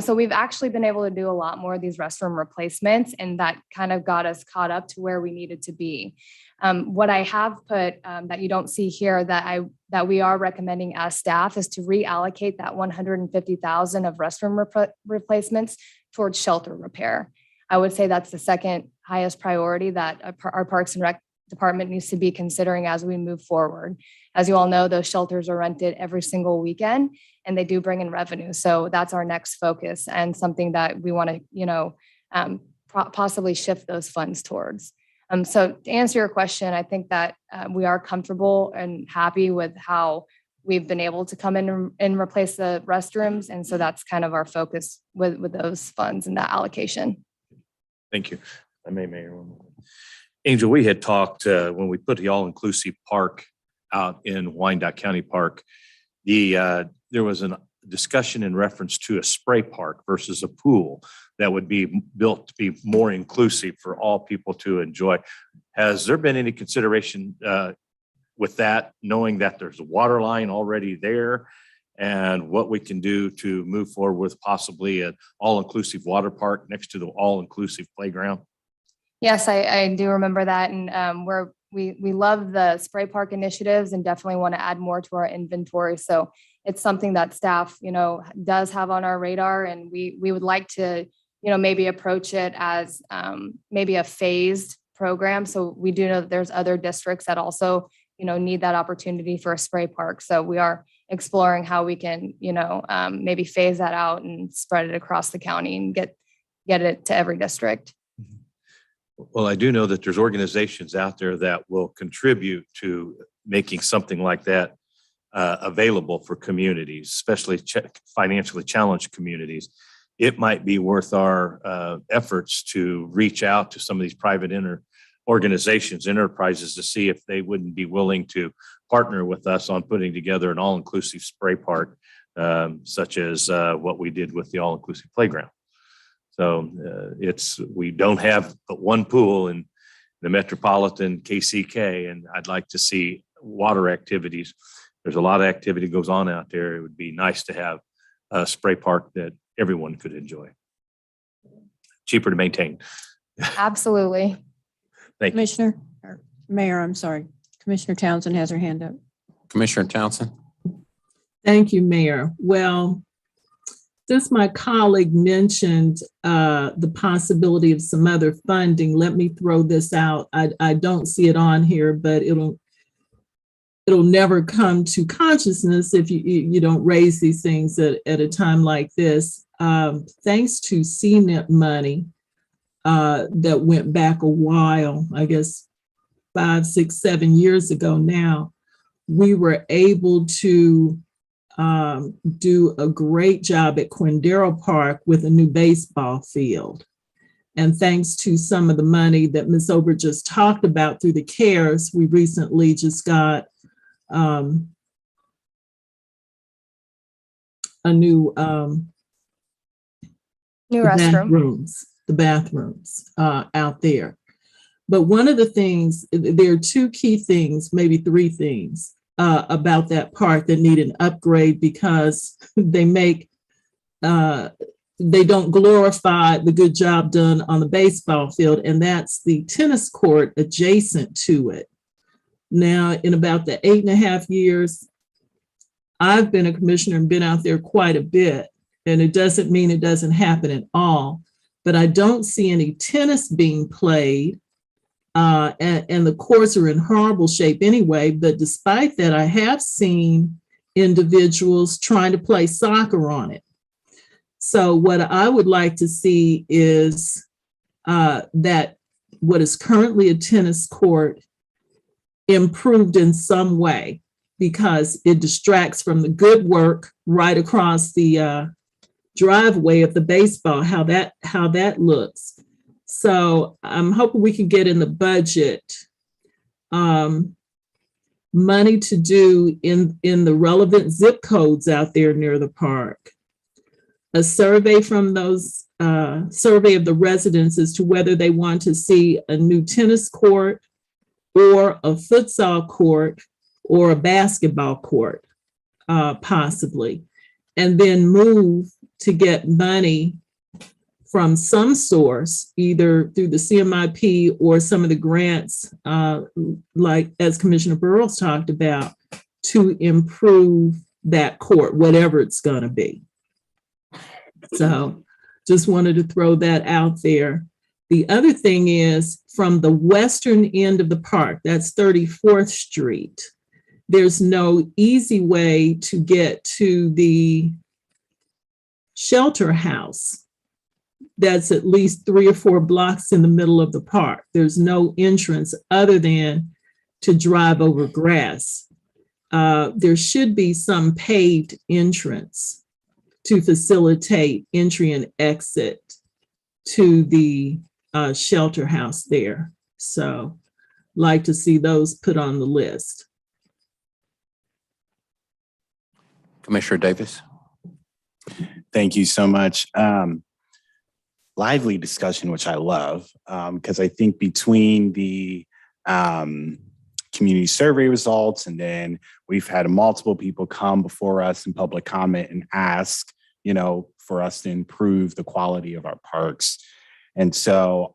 So we've actually been able to do a lot more of these restroom replacements, and that kind of got us caught up to where we needed to be. What I have put that you don't see here that we are recommending as staff is to reallocate that 150,000 of restroom replacements towards shelter repair. I would say that's the second highest priority that our Parks and Rec department needs to be considering as we move forward. As you all know, those shelters are rented every single weekend and they do bring in revenue. So that's our next focus and something that we want to, possibly shift those funds towards. So to answer your question, I think that we are comfortable and happy with how we've been able to come in and replace the restrooms. And so that's kind of our focus with those funds and that allocation. Thank you. I may, Mayor. One more. Angel, we had talked when we put the all-inclusive park out in Wyandotte County Park, there was a discussion in reference to a spray park versus a pool that would be built to be more inclusive for all people to enjoy. Has there been any consideration with that, knowing that there's a water line already there and what we can do to move forward with possibly an all-inclusive water park next to the all-inclusive playground? Yes, I do remember that. And we love the spray park initiatives and definitely want to add more to our inventory. So it's something that staff, does have on our radar. And we would like to, maybe approach it as maybe a phased program. So we do know that there's other districts that also, need that opportunity for a spray park. So we are exploring how we can, maybe phase that out and spread it across the county and get it to every district. Well, I do know that there's organizations out there that will contribute to making something like that available for communities, especially financially challenged communities. It might be worth our efforts to reach out to some of these private organizations, enterprises, to see if they wouldn't be willing to partner with us on putting together an all-inclusive spray park, such as what we did with the all-inclusive playground. So we don't have but one pool in the metropolitan KCK, and I'd like to see water activities. There's a lot of activity goes on out there. It would be nice to have a spray park that everyone could enjoy. Cheaper to maintain. Absolutely. Thank you. Commissioner, or Mayor, I'm sorry. Commissioner Townsend has her hand up. Commissioner Townsend. Thank you, Mayor. Well, since my colleague mentioned the possibility of some other funding, let me throw this out. I don't see it on here, but it'll never come to consciousness if you don't raise these things at a time like this. Thanks to CMIP money that went back a while, I guess 5, 6, 7 years ago now, we were able to do a great job at Quindaro Park with a new baseball field. And thanks to some of the money that Ms. Ober just talked about through the CARES, we recently just got a new restroom. The bathrooms out there. But one of the things, there are 2 key things, maybe 3 things about that park that need an upgrade because they don't glorify the good job done on the baseball field, and that's the tennis court adjacent to it. Now, in about the 8.5 years, I've been a commissioner and been out there quite a bit, and it doesn't mean it doesn't happen at all, but I don't see any tennis being played. And the courts are in horrible shape anyway. But despite that, I have seen individuals trying to play soccer on it. So what I would like to see is that what is currently a tennis court improved in some way, because it distracts from the good work right across the driveway of the baseball, how that looks. So I'm hoping we can get in the budget money to do in the relevant zip codes out there near the park. A survey from those, survey of the residents as to whether they want to see a new tennis court, or a futsal court or a basketball court, possibly, and then move to get money from some source, either through the CMIP or some of the grants, like as Commissioner Burrows talked about, to improve that court, whatever it's going to be. So just wanted to throw that out there. The other thing is from the western end of the park, that's 34th Street, there's no easy way to get to the shelter house. That's at least 3 or 4 blocks in the middle of the park. There's no entrance other than to drive over grass. There should be some paved entrance to facilitate entry and exit to the shelter house there. So like to see those put on the list. Commissioner Davis. Thank you so much. Lively discussion, which I love, because I think between the community survey results, and then we've had multiple people come before us in public comment and ask, for us to improve the quality of our parks. And so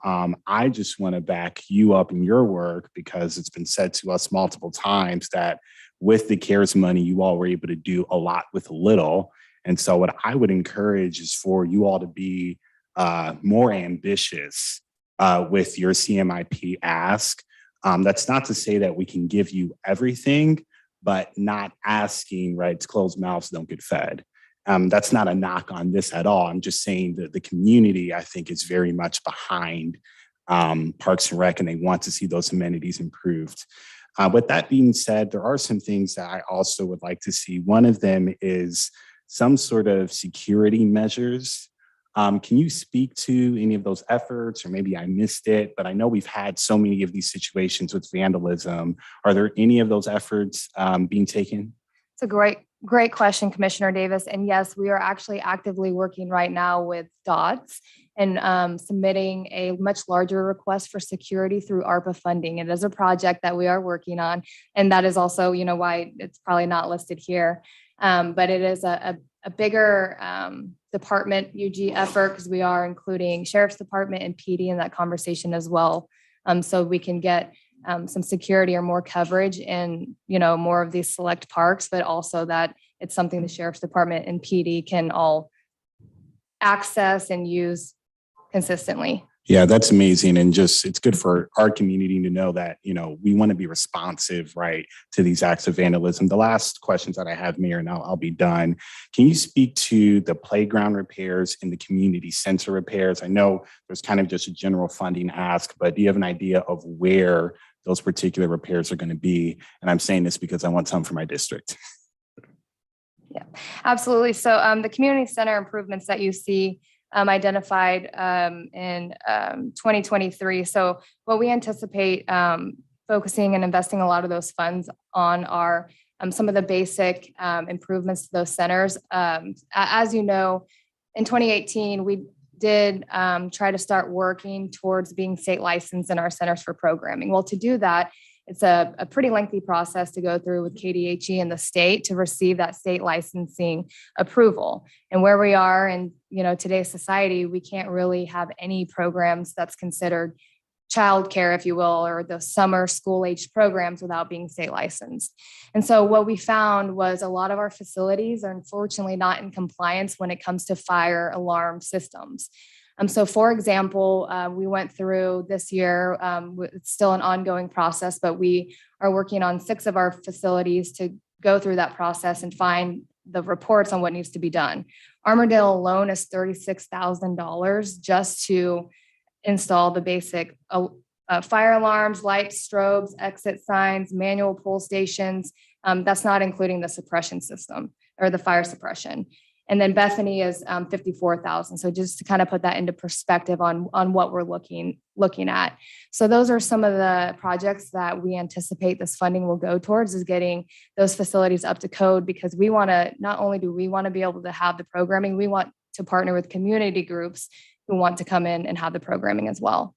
I just want to back you up in your work, because it's been said to us multiple times that with the CARES money, you all were able to do a lot with little. And so what I would encourage is for you all to be more ambitious with your CMIP ask. That's not to say that we can give you everything, but not asking, right? Closed mouths don't get fed. That's not a knock on this at all. I'm just saying that the community, I think, is very much behind Parks and Rec, and they want to see those amenities improved. With that being said, there are some things that I also would like to see. One of them is some sort of security measures. Can you speak to any of those efforts, or maybe I missed it, but I know we've had so many of these situations with vandalism. Are there any of those efforts being taken? It's a great question, Commissioner Davis. And yes, we are actually actively working right now with DOTS and submitting a much larger request for security through ARPA funding. It is a project that we are working on. And that is also, why it's probably not listed here. But it is a bigger department UG effort, because we are including Sheriff's Department and PD in that conversation as well. So we can get some security or more coverage in, more of these select parks, but also that it's something the Sheriff's Department and PD can all access and use consistently. Yeah, that's amazing. And just, it's good for our community to know that, we want to be responsive, right, to these acts of vandalism. The last questions that I have, Mayor, and I'll be done. Can you speak to the playground repairs and the community center repairs? I know there's kind of just a general funding ask, but do you have an idea of where those particular repairs are going to be? And I'm saying this because I want some for my district. Yeah, absolutely. So the community center improvements that you see identified in 2023. So what we anticipate focusing and investing a lot of those funds on are some of the basic improvements to those centers. As you know, in 2018, we did try to start working towards being state licensed in our centers for programming. Well, to do that, it's a pretty lengthy process to go through with KDHE and the state to receive that state licensing approval. And where we are in today's society, we can't really have any programs that's considered childcare, if you will, or the summer school-age programs without being state licensed. And so what we found was a lot of our facilities are unfortunately not in compliance when it comes to fire alarm systems. So for example, we went through this year, it's still an ongoing process, but we are working on 6 of our facilities to go through that process and find the reports on what needs to be done. Armourdale alone is $36,000 just to install the basic fire alarms, lights, strobes, exit signs, manual pull stations. That's not including the suppression system or the fire suppression. And then Bethany is 54,000. So just to kind of put that into perspective on what we're looking at. So those are some of the projects that we anticipate this funding will go towards, is getting those facilities up to code, because we want to, not only do we want to be able to have the programming, we want to partner with community groups who want to come in and have the programming as well.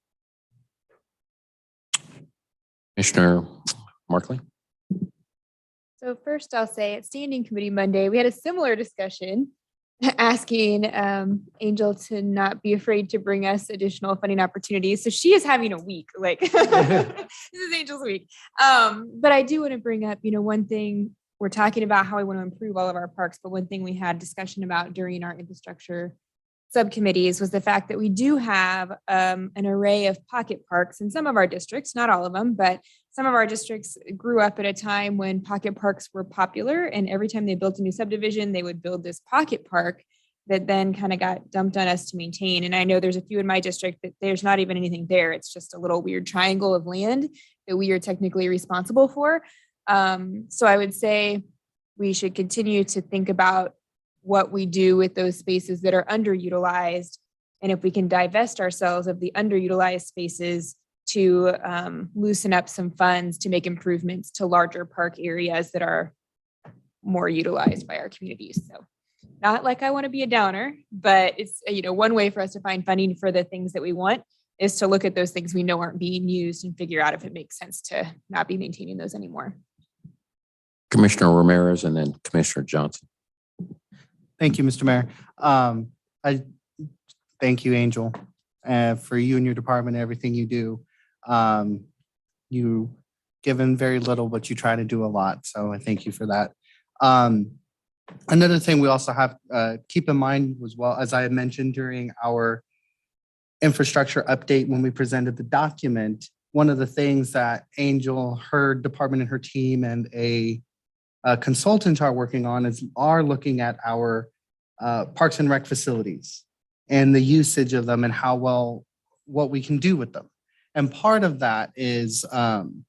Commissioner Markley. So first I'll say at Standing Committee Monday, we had a similar discussion asking Angel to not be afraid to bring us additional funding opportunities. So she is having a week, like this is Angel's week. But I do want to bring up, one thing we're talking about how we want to improve all of our parks, but one thing we had discussion about during our infrastructure subcommittees was the fact that we do have an array of pocket parks in some of our districts, not all of them, but some of our districts grew up at a time when pocket parks were popular, and every time they built a new subdivision, they would build this pocket park that then kind of got dumped on us to maintain. And I know there's a few in my district that there's not even anything there. It's just a little weird triangle of land that we are technically responsible for. So I would say we should continue to think about what we do with those spaces that are underutilized. And if we can divest ourselves of the underutilized spaces to loosen up some funds to make improvements to larger park areas that are more utilized by our communities. So not like I want to be a downer, but it's, one way for us to find funding for the things that we want is to look at those things we know aren't being used and figure out if it makes sense to not be maintaining those anymore. Commissioner Ramirez and then Commissioner Johnson. Thank you, Mr. Mayor. I thank you, Angel, for you and your department, everything you do. You given very little, but you try to do a lot. So I thank you for that. Another thing we also have keep in mind as well, as I had mentioned during our infrastructure update when we presented the document, one of the things that Angel, her department and her team and a consultant are working on are looking at our parks and rec facilities and the usage of them and what we can do with them. And part of that is going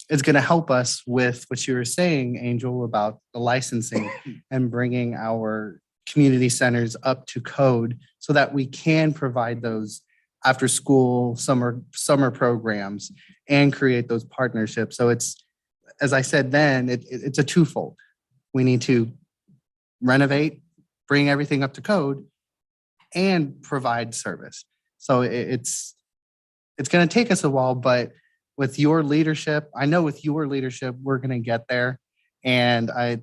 to help us with what you were saying, Angel, about the licensing and bringing our community centers up to code so that we can provide those after school summer programs and create those partnerships. So it's, as I said then, it's a twofold. We need to renovate, bring everything up to code, and provide service. So it's going to take us a while, but with your leadership, I know with your leadership, we're going to get there. And I,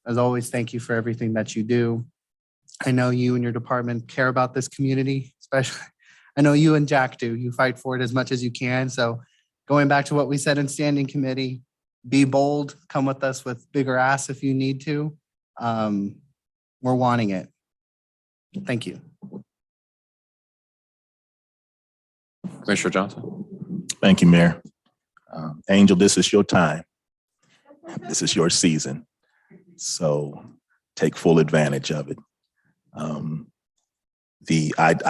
as always, thank you for everything that you do. I know you and your department care about this community, especially. I know you and Jack do. You fight for it as much as you can. So going back to what we said in standing committee, be bold, come with us with bigger asks if you need to. We're wanting it. Thank you. Commissioner Johnson. Thank you, Mayor. Angel, this is your time. This is your season. So take full advantage of it. I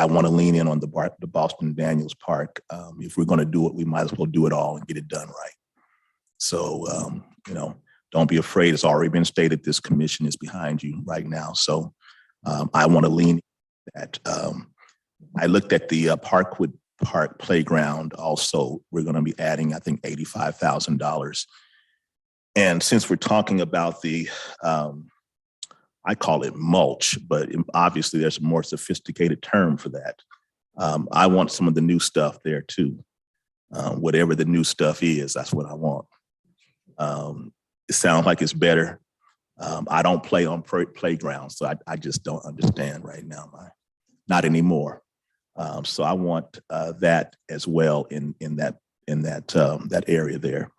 want to lean in on the Boston Daniels Park. If we're going to do it, we might as well do it all and get it done right. So, don't be afraid. It's already been stated this commission is behind you right now. So I want to lean that. I looked at the Parkwood Park playground also. We're going to be adding, I think, $85,000. And since we're talking about the, I call it mulch, but obviously there's a more sophisticated term for that. I want some of the new stuff there too. Whatever the new stuff is, that's what I want. It sounds like it's better. I don't play on playgrounds, so I just don't understand right now. Not anymore. So I want that as well in that area there.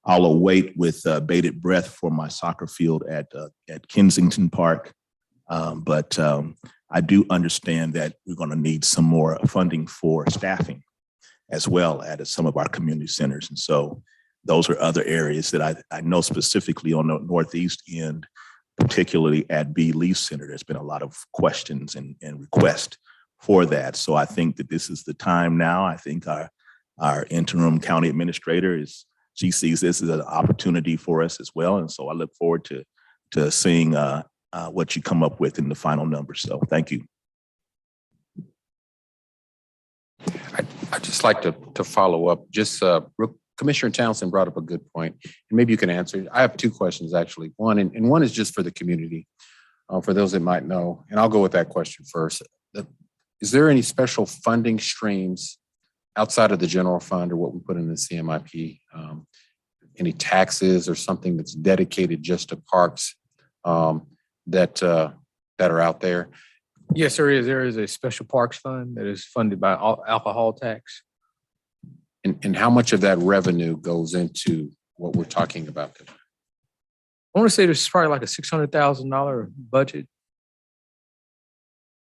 I'll await with bated breath for my soccer field at Kensington Park, but I do understand that we're going to need some more funding for staffing as well at some of our community centers, and so those are other areas that I know specifically on the Northeast end, particularly at B. Lee Center. There's been a lot of questions and requests for that. So I think that this is the time now. I think our interim county administrator she sees this as an opportunity for us as well. And so I look forward to seeing what you come up with in the final numbers. So thank you. I'd just like to follow up. Commissioner Townsend brought up a good point, and maybe you can answer. I have two questions actually. One is just for the community, for those that might know, and I'll go with that question first. Is there any special funding streams outside of the general fund or what we put in the CMIP, any taxes or something that's dedicated just to parks that are out there? Yes, there is. There is a special parks fund that is funded by alcohol tax. And how much of that revenue goes into what we're talking about today? I want to say there's probably like a $600,000 budget.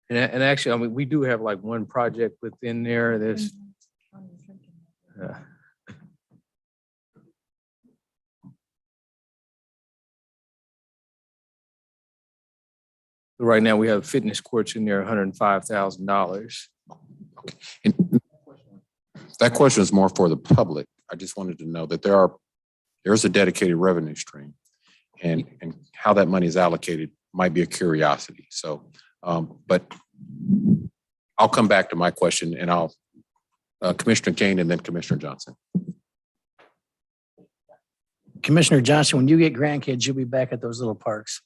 And actually, I mean, we do have like one project within there. There's right now we have fitness courts in there, $105,000. And that question is more for the public. I just wanted to know that there's a dedicated revenue stream, and how that money is allocated might be a curiosity. So, but I'll come back to my question, and I'll Commissioner Kane and then Commissioner Johnson. Commissioner Johnson, when you get grandkids, you'll be back at those little parks.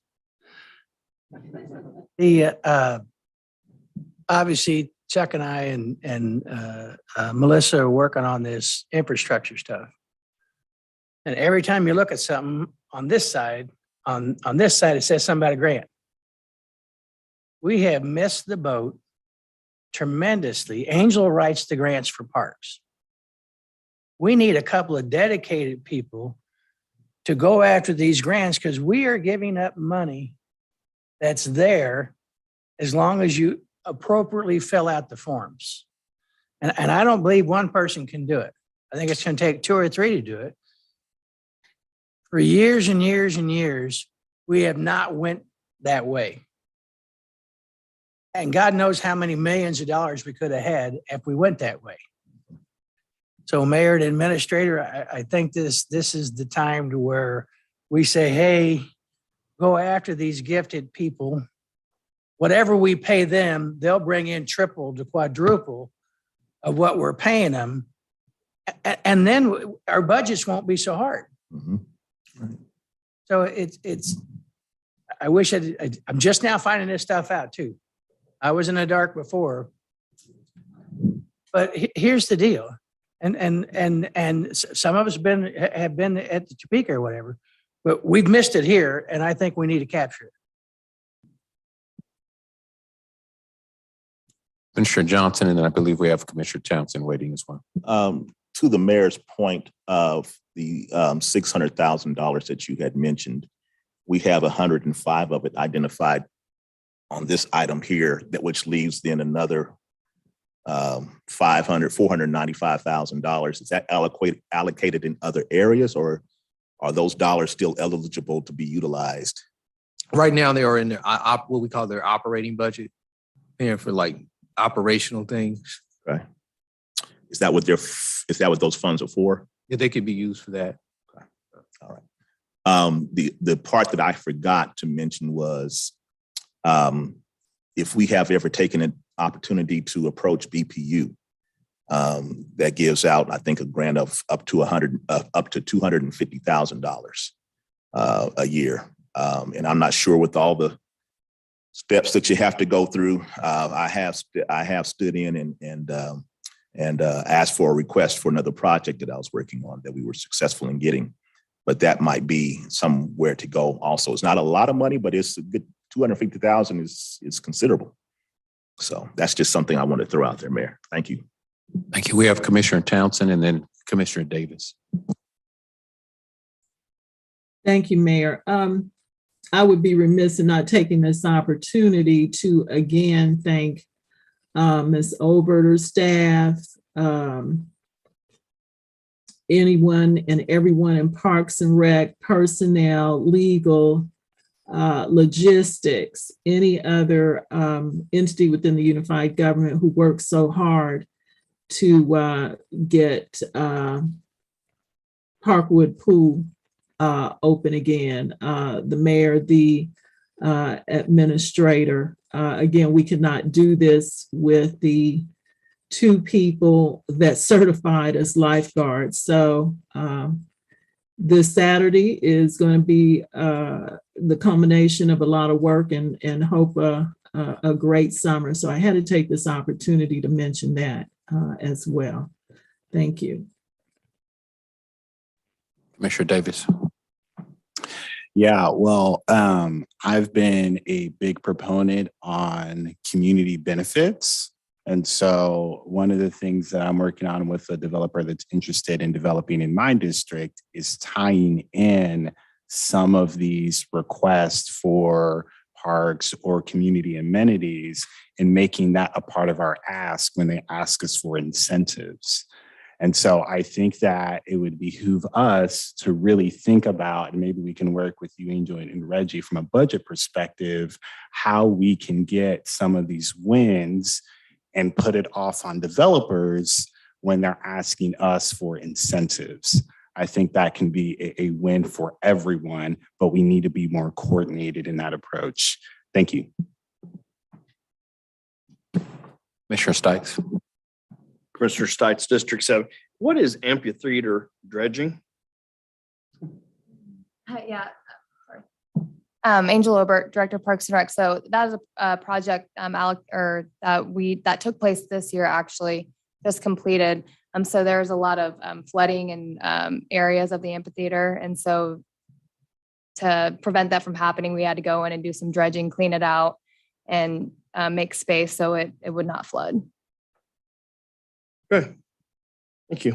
Obviously, Chuck and I and Melissa are working on this infrastructure stuff. And every time you look at something on this side, on this side, it says something about a grant. We have missed the boat tremendously. Angel writes the grants for parks. We need a couple of dedicated people to go after these grants, because we are giving up money that's there as long as you appropriately fill out the forms. And I don't believe one person can do it. I think it's going to take 2 or 3 to do it. For years and years and years, we have not went that way. And God knows how many millions of dollars we could have had if we went that way. So Mayor and Administrator, I think this is the time to where we say, hey, go after these gifted people. Whatever we pay them, they'll bring in triple to quadruple of what we're paying them. And then our budgets won't be so hard. Mm-hmm. So I wish I'm just now finding this stuff out too. I was in the dark before, but here's the deal. And some of us have been at the Topeka or whatever, but we've missed it here, and I think we need to capture it. Commissioner Johnson, and then I believe we have Commissioner Townsend waiting as well. To the mayor's point of the $600,000 that you had mentioned, we have 105 of it identified on this item here, that which leaves then another $495,000. Is that allocated in other areas, or are those dollars still eligible to be utilized? Right now, they are in their what we call their operating budget, and for like operational things. Okay. Is that what those funds are for? Yeah, they could be used for that. Okay. All right. The part that I forgot to mention was if we have ever taken an opportunity to approach BPU, that gives out, I think, a grant of up to $250,000 a year. And I'm not sure with all the steps that you have to go through. I have stood in and asked for a request for another project that I was working on that we were successful in getting. But that might be somewhere to go also. It's not a lot of money, but it's a good $250,000 is considerable. So that's just something I want to throw out there, Mayor. Thank you. Thank you. We have Commissioner Townsend and then Commissioner Davis. Thank you, Mayor. I would be remiss in not taking this opportunity to again thank Ms. Oberter's staff, anyone and everyone in Parks and Rec, personnel, legal, logistics, any other entity within the unified government who works so hard to get Parkwood Pool open again. The mayor, the administrator. Again, we could not do this with the 2 people that certified as lifeguards. So this Saturday is going to be the culmination of a lot of work and hope a great summer. So I had to take this opportunity to mention that as well. Thank you. Commissioner Davis. Yeah, well, I've been a big proponent on community benefits. And so one of the things that I'm working on with a developer that's interested in developing in my district is tying in some of these requests for parks or community amenities and making that a part of our ask when they ask us for incentives. And so I think that it would behoove us to really think about, and maybe we can work with you, Angel and Reggie, from a budget perspective, how we can get some of these wins and put it off on developers when they're asking us for incentives. I think that can be a win for everyone, but we need to be more coordinated in that approach. Thank you. Commissioner Stites. Commissioner Stites, District 7. What is amphitheater dredging? Yeah, sorry. Angel Obert, Director of Parks and Rec. So that is a project that took place this year, actually, just completed. So there's a lot of flooding in areas of the amphitheater. And so to prevent that from happening, we had to go in and do some dredging, clean it out, and make space so it would not flood. Good. Thank you.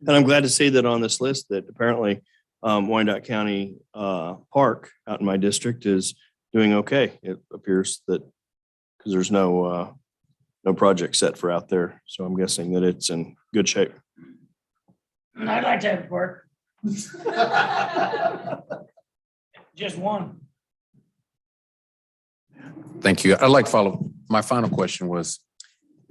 And I'm glad to see that on this list that apparently Wyandotte County Park out in my district is doing okay. It appears that because there's no project set for out there. So I'm guessing that it's in good shape. I'd like to have work. Just one. Thank you. I'd like to follow. My final question was,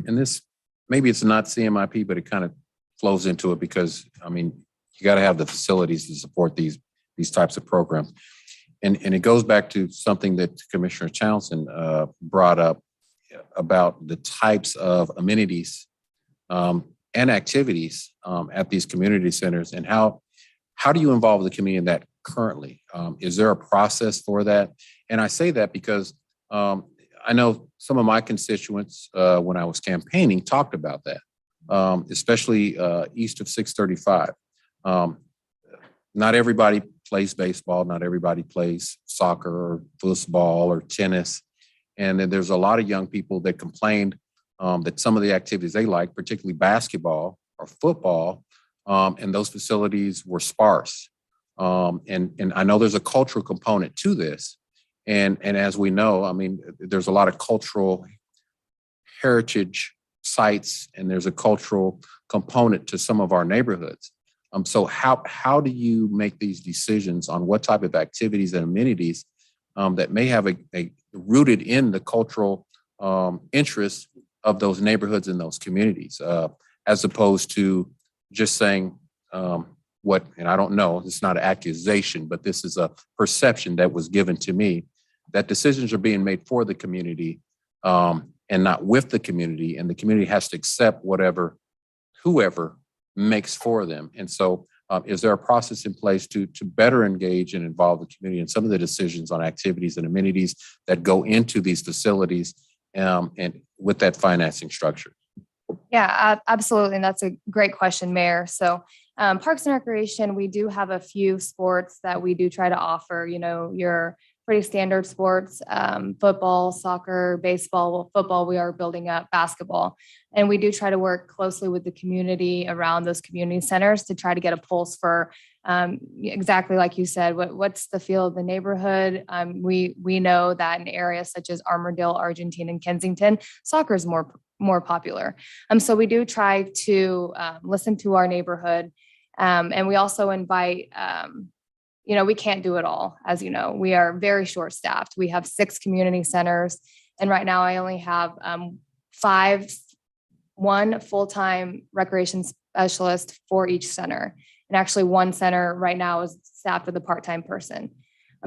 and this, maybe it's not CMIP, but it kind of flows into it because, I mean, you got to have the facilities to support these types of programs. And it goes back to something that Commissioner Townsend brought up about the types of amenities and activities at these community centers, and how do you involve the community in that currently? Is there a process for that? And I say that because I know some of my constituents, when I was campaigning, talked about that, especially east of 635. Not everybody plays baseball. Not everybody plays soccer or football or tennis. And then there's a lot of young people that complained that some of the activities they like, particularly basketball or football, and those facilities were sparse. And I know there's a cultural component to this. And as we know, I mean, there's a lot of cultural heritage sites, and there's a cultural component to some of our neighborhoods. So how do you make these decisions on what type of activities and amenities that may have a rooted in the cultural interests of those neighborhoods and those communities, as opposed to just saying what, and I don't know, it's not an accusation, but this is a perception that was given to me, that decisions are being made for the community and not with the community, and the community has to accept whoever makes for them. And so is there a process in place to better engage and involve the community in some of the decisions on activities and amenities that go into these facilities and with that financing structure? Yeah, absolutely. And that's a great question, Mayor. So Parks and Recreation, we do have a few sports that we do try to offer, your pretty standard sports, football, soccer, baseball. Well, football, we are building up basketball. And we do try to work closely with the community around those community centers to try to get a pulse for exactly like you said, what's the feel of the neighborhood. We know that in areas such as Armourdale, Argentine, and Kensington, soccer is more popular. So we do try to listen to our neighborhood. And we also invite, we can't do it all. As you know, we are very short staffed. We have 6 community centers. And right now I only have 1 full-time recreation specialist for each center. And actually 1 center right now is staffed with a part-time person.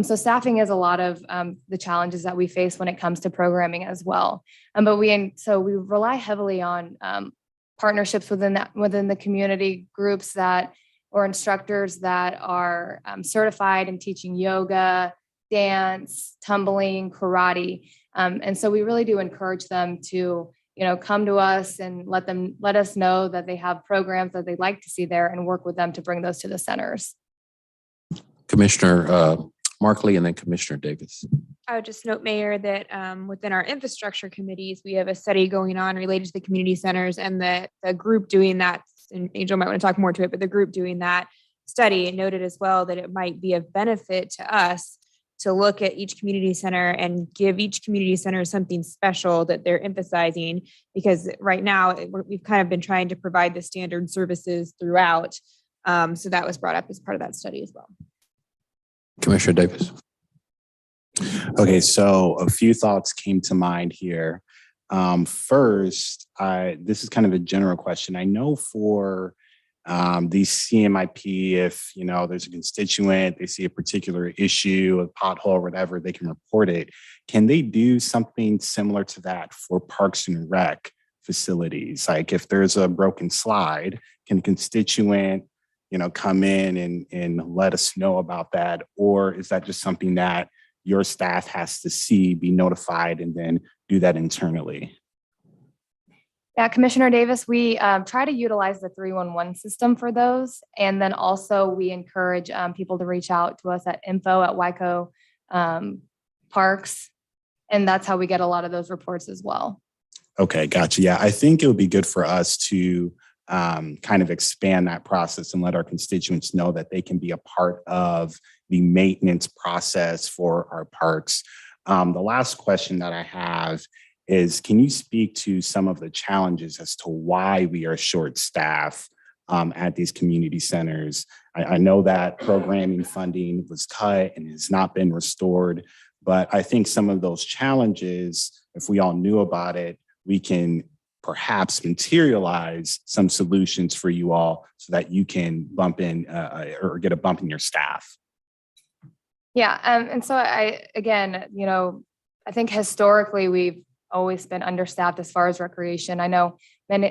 So staffing is a lot of the challenges that we face when it comes to programming as well. But we rely heavily on partnerships within the community groups or instructors that are certified in teaching yoga, dance, tumbling, karate. And so we really do encourage them to come to us and let us know that they have programs that they'd like to see there and work with them to bring those to the centers. Commissioner Markley and then Commissioner Davis. I would just note, Mayor, that within our infrastructure committees, we have a study going on related to the community centers, and the group doing that, and Angel might want to talk more to it, but the group doing that study noted as well that it might be of benefit to us to look at each community center and give each community center something special that they're emphasizing, because right now we've kind of been trying to provide the standard services throughout. So that was brought up as part of that study as well. Commissioner Davis. Okay, so a few thoughts came to mind here. First, this is kind of a general question. I know for these CMIP, if there's a constituent, they see a particular issue, a pothole, or whatever, they can report it. Can they do something similar to that for Parks and Rec facilities? Like if there's a broken slide, can a constituent come in and let us know about that? Or is that just something that your staff has to see, be notified, and then do that internally? Yeah, Commissioner Davis, we try to utilize the 311 system for those. And then also we encourage people to reach out to us at info@wyco parks. And that's how we get a lot of those reports as well. Okay, gotcha. Yeah, I think it would be good for us to kind of expand that process and let our constituents know that they can be a part of the maintenance process for our parks. The last question that I have is, can you speak to some of the challenges as to why we are short-staffed at these community centers? I know that programming funding was cut and has not been restored, but I think some of those challenges, if we all knew about it, we can perhaps materialize some solutions for you all so that you can bump in or get a bump in your staff. Yeah, and so I think historically we've always been understaffed as far as recreation. I know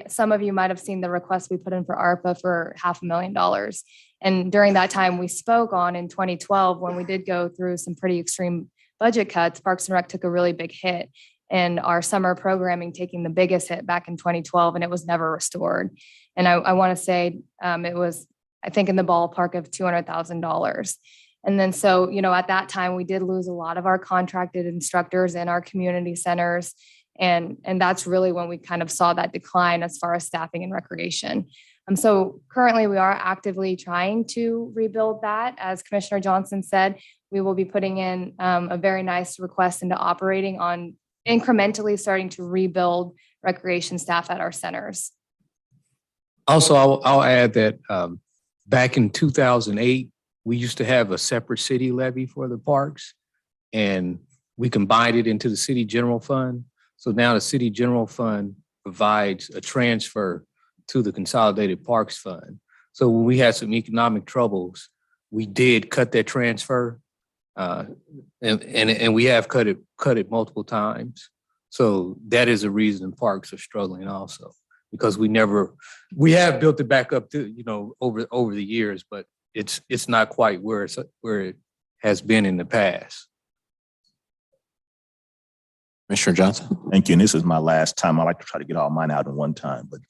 some of you might have seen the request we put in for ARPA for $500,000. And during that time we spoke on in 2012, when we did go through some pretty extreme budget cuts, Parks and Rec took a really big hit, and our summer programming taking the biggest hit back in 2012, and it was never restored. And I want to say it was, I think, in the ballpark of $200,000. And then so, at that time, we did lose a lot of our contracted instructors in our community centers. And that's really when we kind of saw that decline as far as staffing and recreation. So currently we are actively trying to rebuild that. As Commissioner Johnson said, we will be putting in a very nice request into operating on incrementally starting to rebuild recreation staff at our centers. Also, I'll add that back in 2008, we used to have a separate city levy for the parks, and we combined it into the city general fund. So now the city general fund provides a transfer to the consolidated parks fund. So when we had some economic troubles, we did cut that transfer, and we have cut it multiple times. So that is a reason parks are struggling also, because we have built it back up to over the years, but it's not quite where it has been in the past. Commissioner Johnson. Thank you. And this is my last time. I like to try to get all mine out in one time, but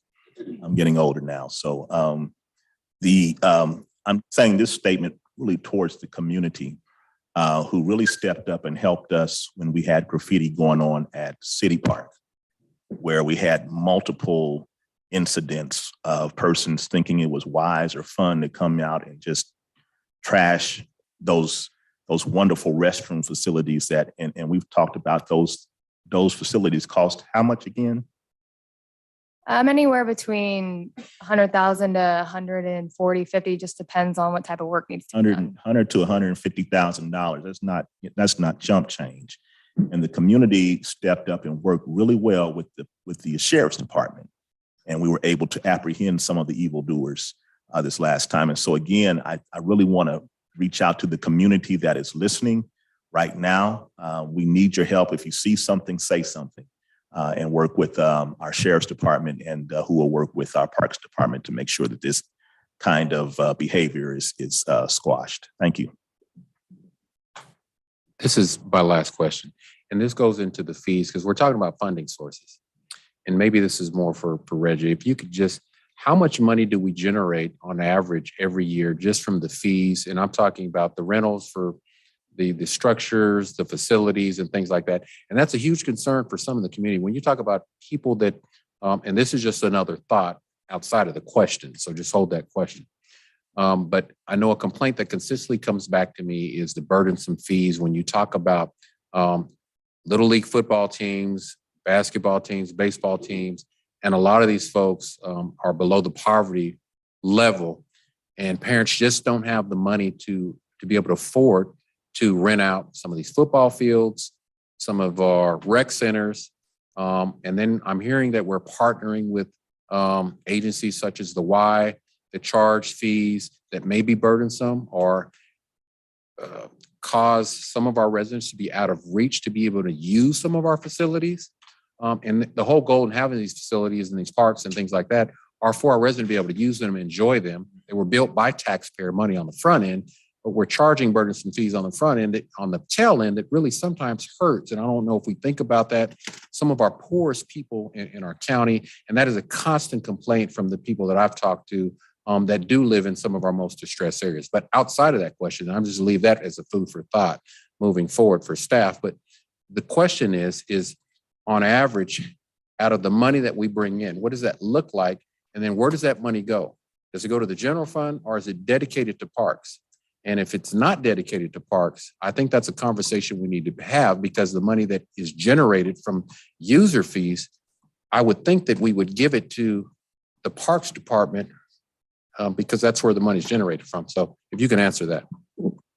I'm getting older now. So I'm saying this statement really towards the community who really stepped up and helped us when we had graffiti going on at City Park, where we had multiple incidents of persons thinking it was wise or fun to come out and just trash those wonderful restroom facilities and we've talked about those facilities cost how much again? Anywhere between 100,000 to 140, 50, just depends on what type of work needs to be done. $100 to $150,000. That's not chump change. And the community stepped up and worked really well with the sheriff's department. And we were able to apprehend some of the evildoers this last time. And so again, I really want to reach out to the community that is listening right now. We need your help. If you see something, say something. And work with our sheriff's department and who will work with our parks department to make sure that this kind of behavior is squashed. Thank you. This is my last question. And this goes into the fees because we're talking about funding sources. and maybe this is more for Reggie, if you could just, how much money do we generate on average every year just from the fees? And I'm talking about the rentals for the structures, the facilities and things like that. And that's a huge concern for some of the community. When you talk about people that, and this is just another thought outside of the question, so just hold that question. But I know a complaint that consistently comes back to me is the burdensome fees when you talk about Little League football teams, basketball teams, baseball teams, and a lot of these folks are below the poverty level, and parents just don't have the money to be able to afford to rent out some of these football fields, some of our rec centers. And then I'm hearing that we're partnering with agencies such as the Y that charge fees that may be burdensome or cause some of our residents to be out of reach to be able to use some of our facilities. And the whole goal in having these facilities and these parks and things like that are for our residents to be able to use them and enjoy them. They were built by taxpayer money on the front end, but we're charging burdensome fees on the front end, on the tail end, that really sometimes hurts. And I don't know if we think about that, some of our poorest people in our county, and that is a constant complaint from the people that I've talked to that do live in some of our most distressed areas. But outside of that question, I'm just leave that as a food for thought moving forward for staff. But the question is on average, out of the money that we bring in, what does that look like? And then where does that money go? Does it go to the general fund or is it dedicated to parks? And if it's not dedicated to parks, I think that's a conversation we need to have, because the money that is generated from user fees, I would think that we would give it to the Parks Department because that's where the money is generated from. So if you can answer that.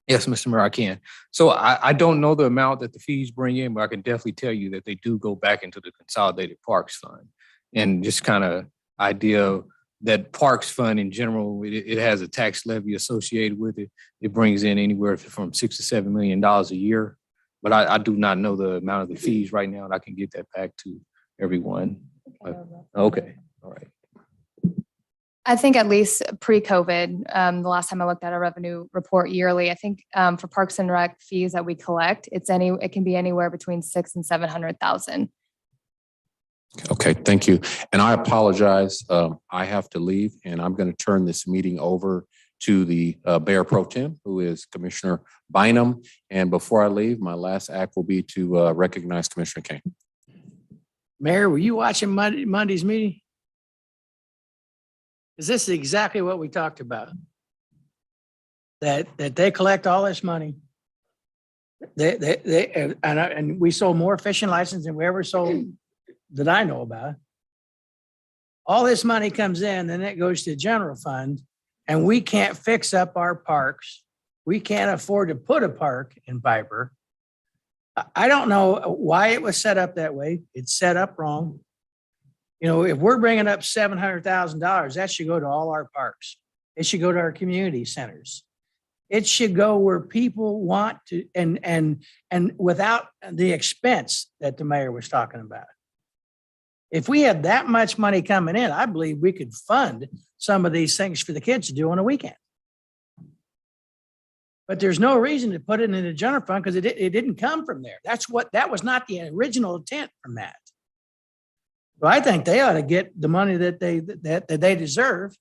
Yes, Mr. Mayor, I can. So I don't know the amount that the fees bring in, but I can definitely tell you that they do go back into the Consolidated Parks Fund. And just kind of idea that Parks Fund in general, it has a tax levy associated with it. It brings in anywhere from $6 to $7 million a year. But I do not know the amount of the fees right now, and I can get that back to everyone. Okay, all right. I think at least pre-COVID, the last time I looked at a revenue report yearly, I think for Parks and Rec fees that we collect, it can be anywhere between 600,000 and 700,000. Okay, thank you. And I apologize. I have to leave, and I'm going to turn this meeting over to the Mayor Pro Tem, who is Commissioner Bynum. And before I leave, my last act will be to recognize Commissioner Kane. Mayor, were you watching Monday's meeting? Because this is exactly what we talked about. That they collect all this money. And we sold more fishing licenses than we ever sold that I know about. All this money comes in, then it goes to the general fund, and we can't fix up our parks. We can't afford to put a park in Piper. I don't know why it was set up that way. It's set up wrong. You know, if we're bringing up $700,000, that should go to all our parks. It should go to our community centers. It should go where people want to, and without the expense that the mayor was talking about. If we had that much money coming in, I believe we could fund some of these things for the kids to do on a weekend. But there's no reason to put it in the general fund because it didn't come from there. That was not the original intent from that. So I think they ought to get the money that they deserve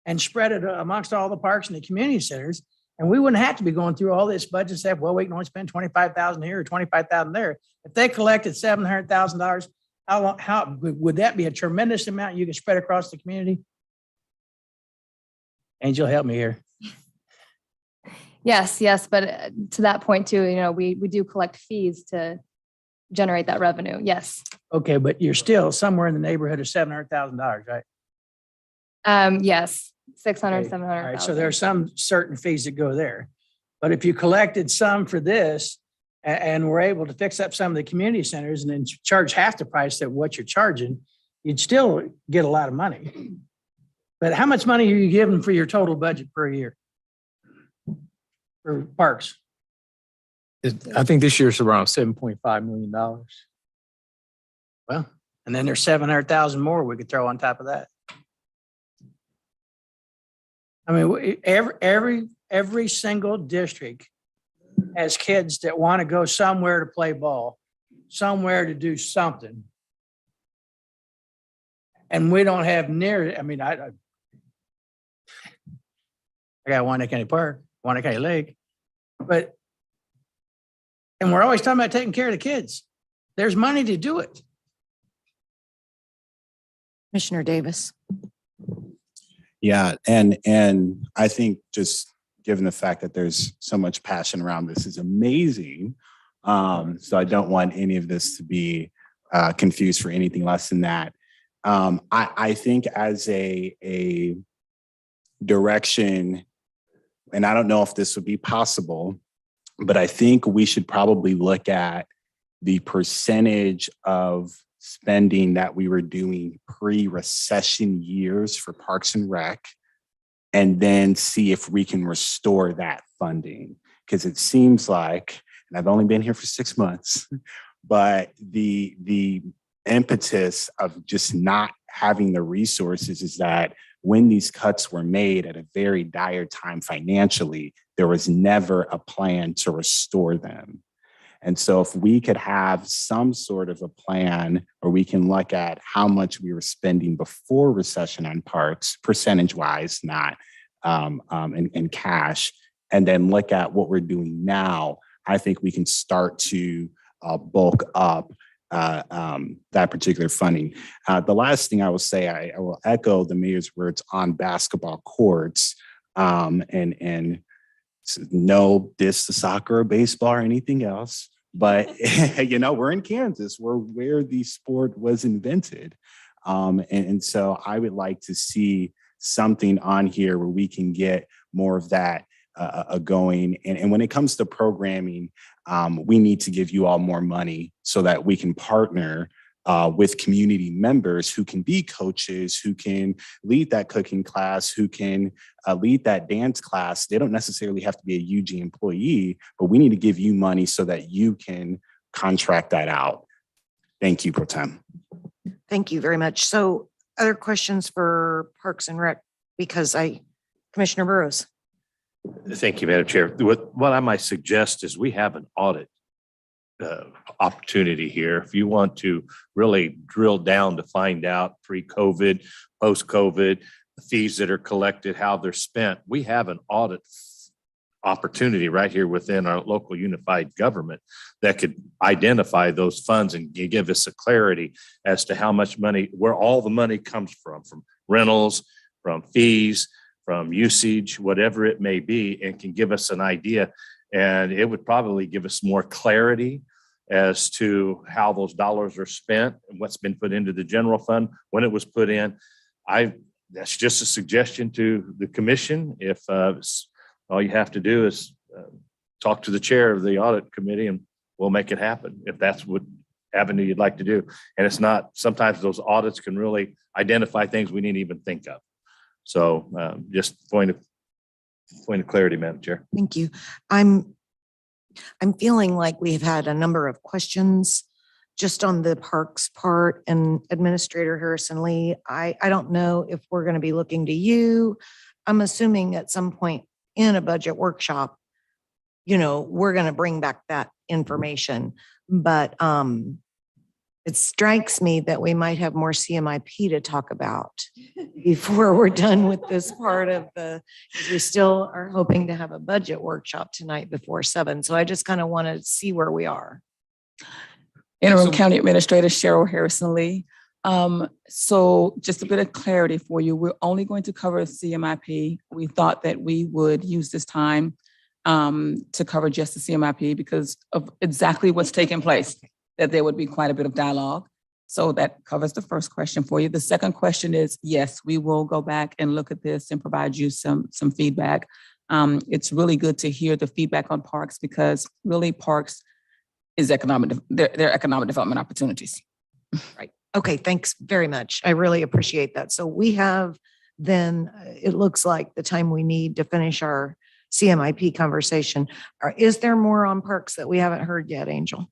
and spread it amongst all the parks and the community centers. And we wouldn't have to be going through all this budget stuff. Well, we can only spend $25,000 here or $25,000 there. If they collected $700,000, how would that be a tremendous amount you could spread across the community? Angel, help me here. Yes, but to that point too, you know, we do collect fees to generate that revenue. Yes. Okay, but you're still somewhere in the neighborhood of $700,000, right? Yes, 600, Okay. 700. All right, so there are some certain fees that go there. But if you collected some for this and were able to fix up some of the community centers and then charge half the price of what you're charging, you'd still get a lot of money. But how much money are you giving for your total budget per year for parks? I think this year's around $7.5 million. Well, and then there's 700,000 more we could throw on top of that. I mean, every single district has kids that want to go somewhere to play ball, somewhere to do something. And we don't have near, I mean, I got Wyandotte County Park, Wyandotte County Lake, but, and we're always talking about taking care of the kids. There's money to do it. Commissioner Davis. Yeah, and I think just given the fact that there's so much passion around this is amazing. So I don't want any of this to be confused for anything less than that. I think as a direction, and I don't know if this would be possible, but I think we should probably look at the percentage of spending that we were doing pre-recession years for Parks and Rec, and then see if we can restore that funding. Because it seems like, and I've only been here for 6 months, but the impetus of just not having the resources is that when these cuts were made at a very dire time financially, there was never a plan to restore them. And so if we could have some sort of a plan where we can look at how much we were spending before recession on parks, percentage wise, not in cash, and then look at what we're doing now, I think we can start to bulk up that particular funding. The last thing I will say, I will echo the mayor's words on basketball courts, and no diss to soccer or baseball or anything else, but we're in Kansas, where the sport was invented. And so I would like to see something on here where we can get more of that going. And when it comes to programming, we need to give you all more money so that we can partner with community members who can be coaches, who can lead that cooking class, who can lead that dance class. They don't necessarily have to be a UG employee, but we need to give you money so that you can contract that out. Thank you, Pro Tem. Thank you very much. So other questions for Parks and Rec? Because Commissioner Burrows. Thank you, Madam Chair. What I might suggest is we have an audit opportunity here. If you want to really drill down to find out pre-COVID, post-COVID, the fees that are collected, how they're spent, we have an audit opportunity right here within our local unified government that could identify those funds and give us a clarity as to how much money, where all the money comes from rentals, from fees, from usage, whatever it may be, and can give us an idea. And it would probably give us more clarity as to how those dollars are spent and what's been put into the general fund, when it was put in. That's just a suggestion to the commission. If all you have to do is talk to the chair of the audit committee and we'll make it happen, if that's what avenue you'd like to do. And it's not, sometimes those audits can really identify things we didn't even think of. So just point of clarity, Madam Chair. Thank you. I'm feeling like we have had a number of questions just on the parks part, and Administrator Harrison Lee, I don't know if we're going to be looking to you. I'm assuming at some point in a budget workshop, we're going to bring back that information, but it strikes me that we might have more CMIP to talk about before we're done with this part of because we still are hoping to have a budget workshop tonight before 7. So I just kind of want to see where we are. Interim County Administrator Cheryl Harrison Lee. So just a bit of clarity for you. We're only going to cover CMIP. We thought that we would use this time to cover just the CMIP because of exactly what's taking place, that there would be quite a bit of dialogue. So that covers the first question for you. The second question is, yes, we will go back and look at this and provide you some feedback. It's really good to hear the feedback on parks because really parks is they're economic development opportunities. Right. Okay. Thanks very much. I really appreciate that. So we have then, it looks like the time we need to finish our CMIP conversation. Is there more on parks that we haven't heard yet, Angel?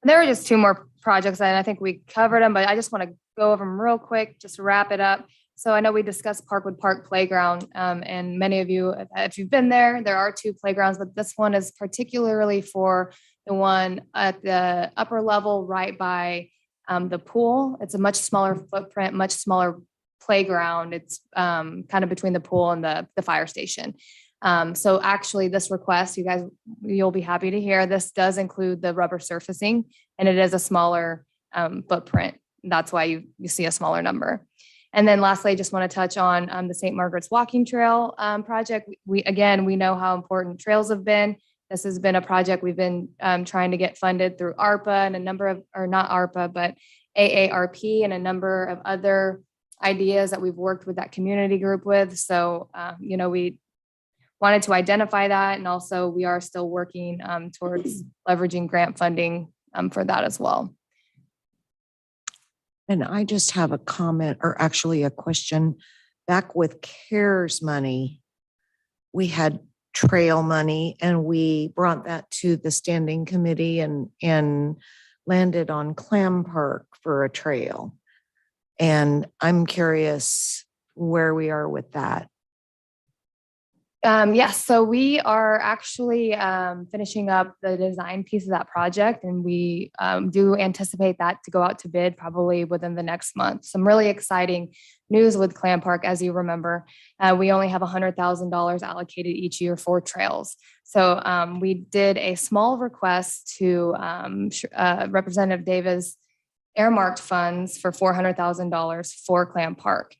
There are just 2 more projects, and I think we covered them, but I just want to go over them real quick, just to wrap it up. So I know we discussed Parkwood Park Playground, and many of you, if you've been there are 2 playgrounds, but this one is particularly for the one at the upper level right by The pool, it's a much smaller footprint, much smaller playground. It's kind of between the pool and the fire station. So actually this request, you guys, you'll be happy to hear, this does include the rubber surfacing, and it is a smaller footprint. That's why you see a smaller number. And then lastly, I just want to touch on the St. Margaret's Walking Trail project. We know how important trails have been. This has been a project we've been trying to get funded through ARPA and a number of, or not ARPA, but AARP and a number of other ideas that we've worked with that community group with. So, we wanted to identify that. And also we are still working towards leveraging grant funding for that as well. And I just have a comment, or actually a question. Back with CARES money, we had trail money and we brought that to the standing committee and landed on Clam Park for a trail. And I'm curious where we are with that. Yes, so we are actually finishing up the design piece of that project, and we do anticipate that to go out to bid probably within the next month. Some really exciting news with Clam Park. As you remember, we only have $100,000 allocated each year for trails. So we did a small request to Representative Davis earmarked funds for $400,000 for Clam Park.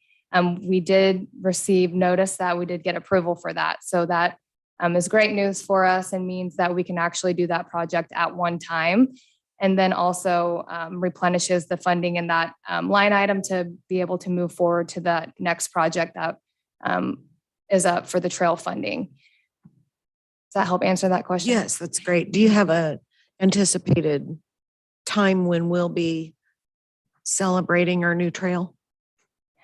We did receive notice that we did get approval for that. So that is great news for us and means that we can actually do that project at one time. And then also replenishes the funding in that line item to be able to move forward to the next project that is up for the trail funding. Does that help answer that question? Yes, that's great. Do you have a anticipated time when we'll be celebrating our new trail?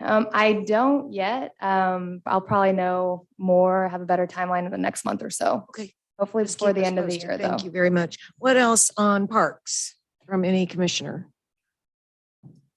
I don't yet. I'll probably know more, have a better timeline in the next month or so. Okay. Hopefully Just before keep the us end of the posted. year, though. Thank you very much. What else on parks from any commissioner?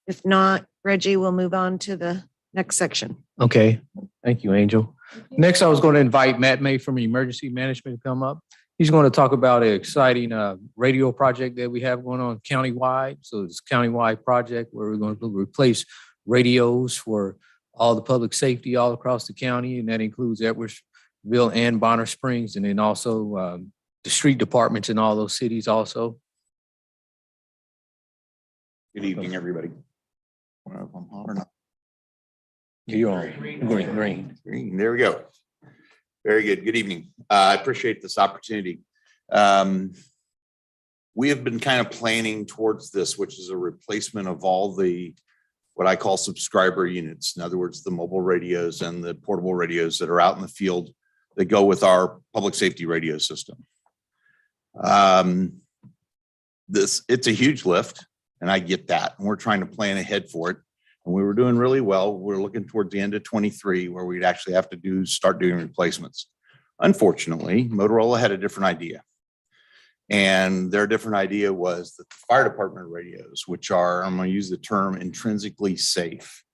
If not, Reggie, we'll move on to the next section. Okay, thank you, Angel. Next, I was going to invite Matt May from Emergency Management to come up. He's going to talk about an exciting radio project that we have going on countywide. So it's a countywide project where we're going to replace radios for all the public safety all across the county, and that includes Edwardsville and Bonner Springs, and then also the street departments in all those cities also. Good evening, everybody. I'm hot or not? You're on green. Green. There we go. Very good. Good evening. I appreciate this opportunity. We have been kind of planning towards this, which is a replacement of all the what I call subscriber units. In other words, the mobile radios and the portable radios that are out in the field that go with our public safety radio system. It's a huge lift, and I get that. And we're trying to plan ahead for it. And we were doing really well. We're looking towards the end of 23 where we'd actually have to start doing replacements. Unfortunately, Motorola had a different idea. And their different idea was that the fire department radios, which are, I'm going to use the term intrinsically safe.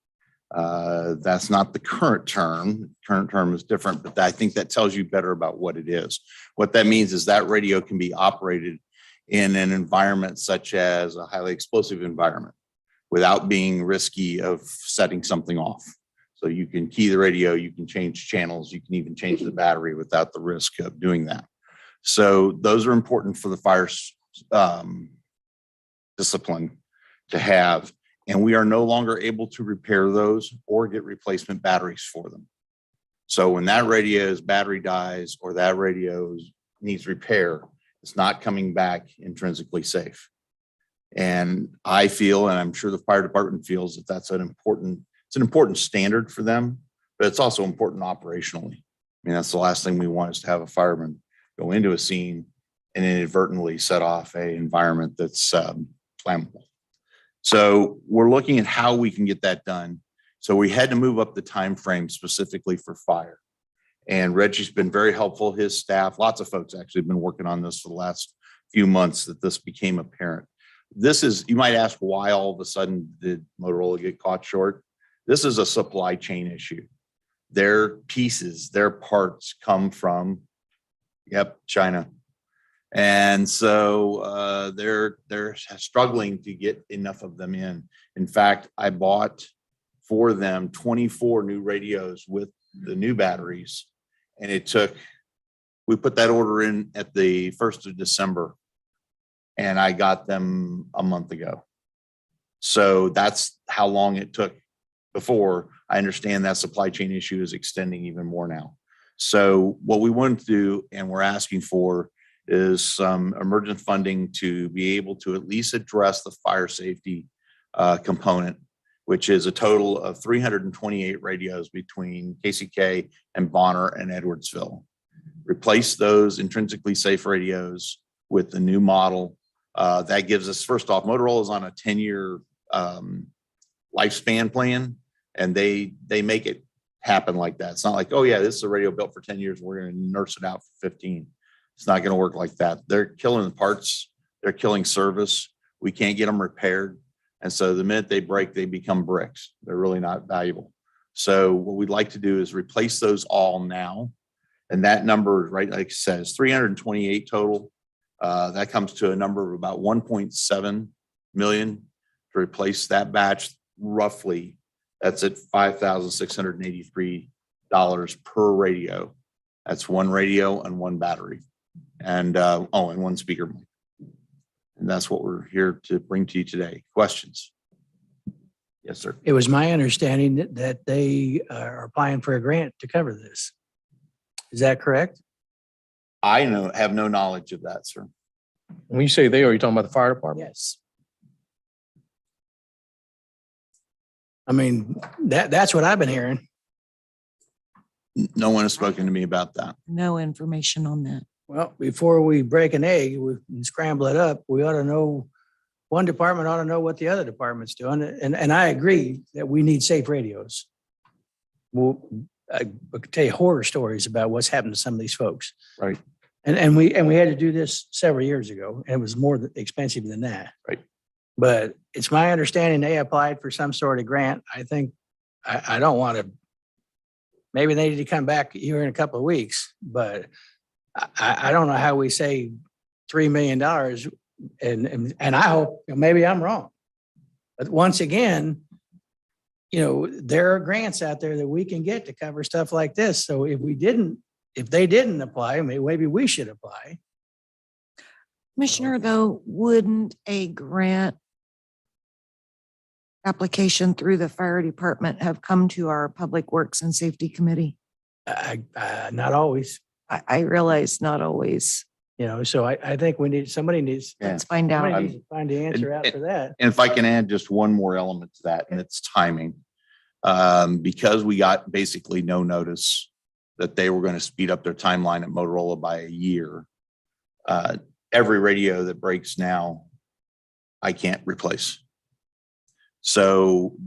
That's not the current term. Current term is different, but I think that tells you better about what it is. What that means is that radio can be operated in an environment such as a highly explosive environment without being risky of setting something off. So you can key the radio, you can change channels, you can even change the battery without the risk of doing that. So those are important for the fire discipline to have. And we are no longer able to repair those or get replacement batteries for them. So when that radio's battery dies or that radio needs repair, it's not coming back intrinsically safe. And I feel, and I'm sure the fire department feels, that it's an important standard for them, but it's also important operationally. I mean, that's the last thing we want, is to have a fireman go into a scene and inadvertently set off an environment that's flammable. So we're looking at how we can get that done. So we had to move up the time frame specifically for fire. And Reggie's been very helpful. His staff, lots of folks actually have been working on this for the last few months that this became apparent. This is, you might ask, why all of a sudden did Motorola get caught short? This is a supply chain issue. Their pieces, their parts come from, China. And so they're struggling to get enough of them in. In fact, I bought for them 24 new radios with the new batteries. And we put that order in at the 1st of December. And I got them a month ago. So that's how long it took before. I understand that supply chain issue is extending even more now. So what we want to do, and we're asking for, is some emergent funding to be able to at least address the fire safety component, which is a total of 328 radios between KCK and Bonner and Edwardsville. Replace those intrinsically safe radios with the new model. That gives us, first off, Motorola is on a 10-year lifespan plan, and they make it happen like that. It's not like, oh yeah, this is a radio built for 10 years. We're going to nurse it out for 15. It's not going to work like that. They're killing the parts. They're killing service. We can't get them repaired. And so the minute they break, they become bricks. They're really not valuable. So what we'd like to do is replace those all now. And that number, right, like it says, 328 total. That comes to a number of about 1.7 million to replace that batch. Roughly, that's at $5,683 per radio. That's one radio and one battery, and and one speaker mic. And that's what we're here to bring to you today. Questions? Yes, sir. It was my understanding that they are applying for a grant to cover this. Is that correct? I have no knowledge of that, sir. When you say they, are you talking about the fire department? Yes. I mean, that's what I've been hearing. No one has spoken to me about that. No information on that. Well, before we break an egg and scramble it up, we ought to know, one department ought to know what the other department's doing. And I agree that we need safe radios. Well, I could tell you horror stories about what's happened to some of these folks. Right. And we had to do this several years ago, and it was more expensive than that. Right. But it's my understanding they applied for some sort of grant. I think, I don't want to, maybe they need to come back here in a couple of weeks, but I don't know how we save $3 million. And I hope, maybe I'm wrong. But once again, there are grants out there that we can get to cover stuff like this. So if they didn't apply, maybe we should apply. Commissioner, though, wouldn't a grant application through the fire department have come to our Public Works and Safety Committee? Not always. I realize not always. So I think somebody needs. Let's find out. Somebody needs to find the answer out for that. And if I can add just one more element to that, and it's timing. Because we got basically no notice that they were going to speed up their timeline at Motorola by a year. Every radio that breaks now, I can't replace. So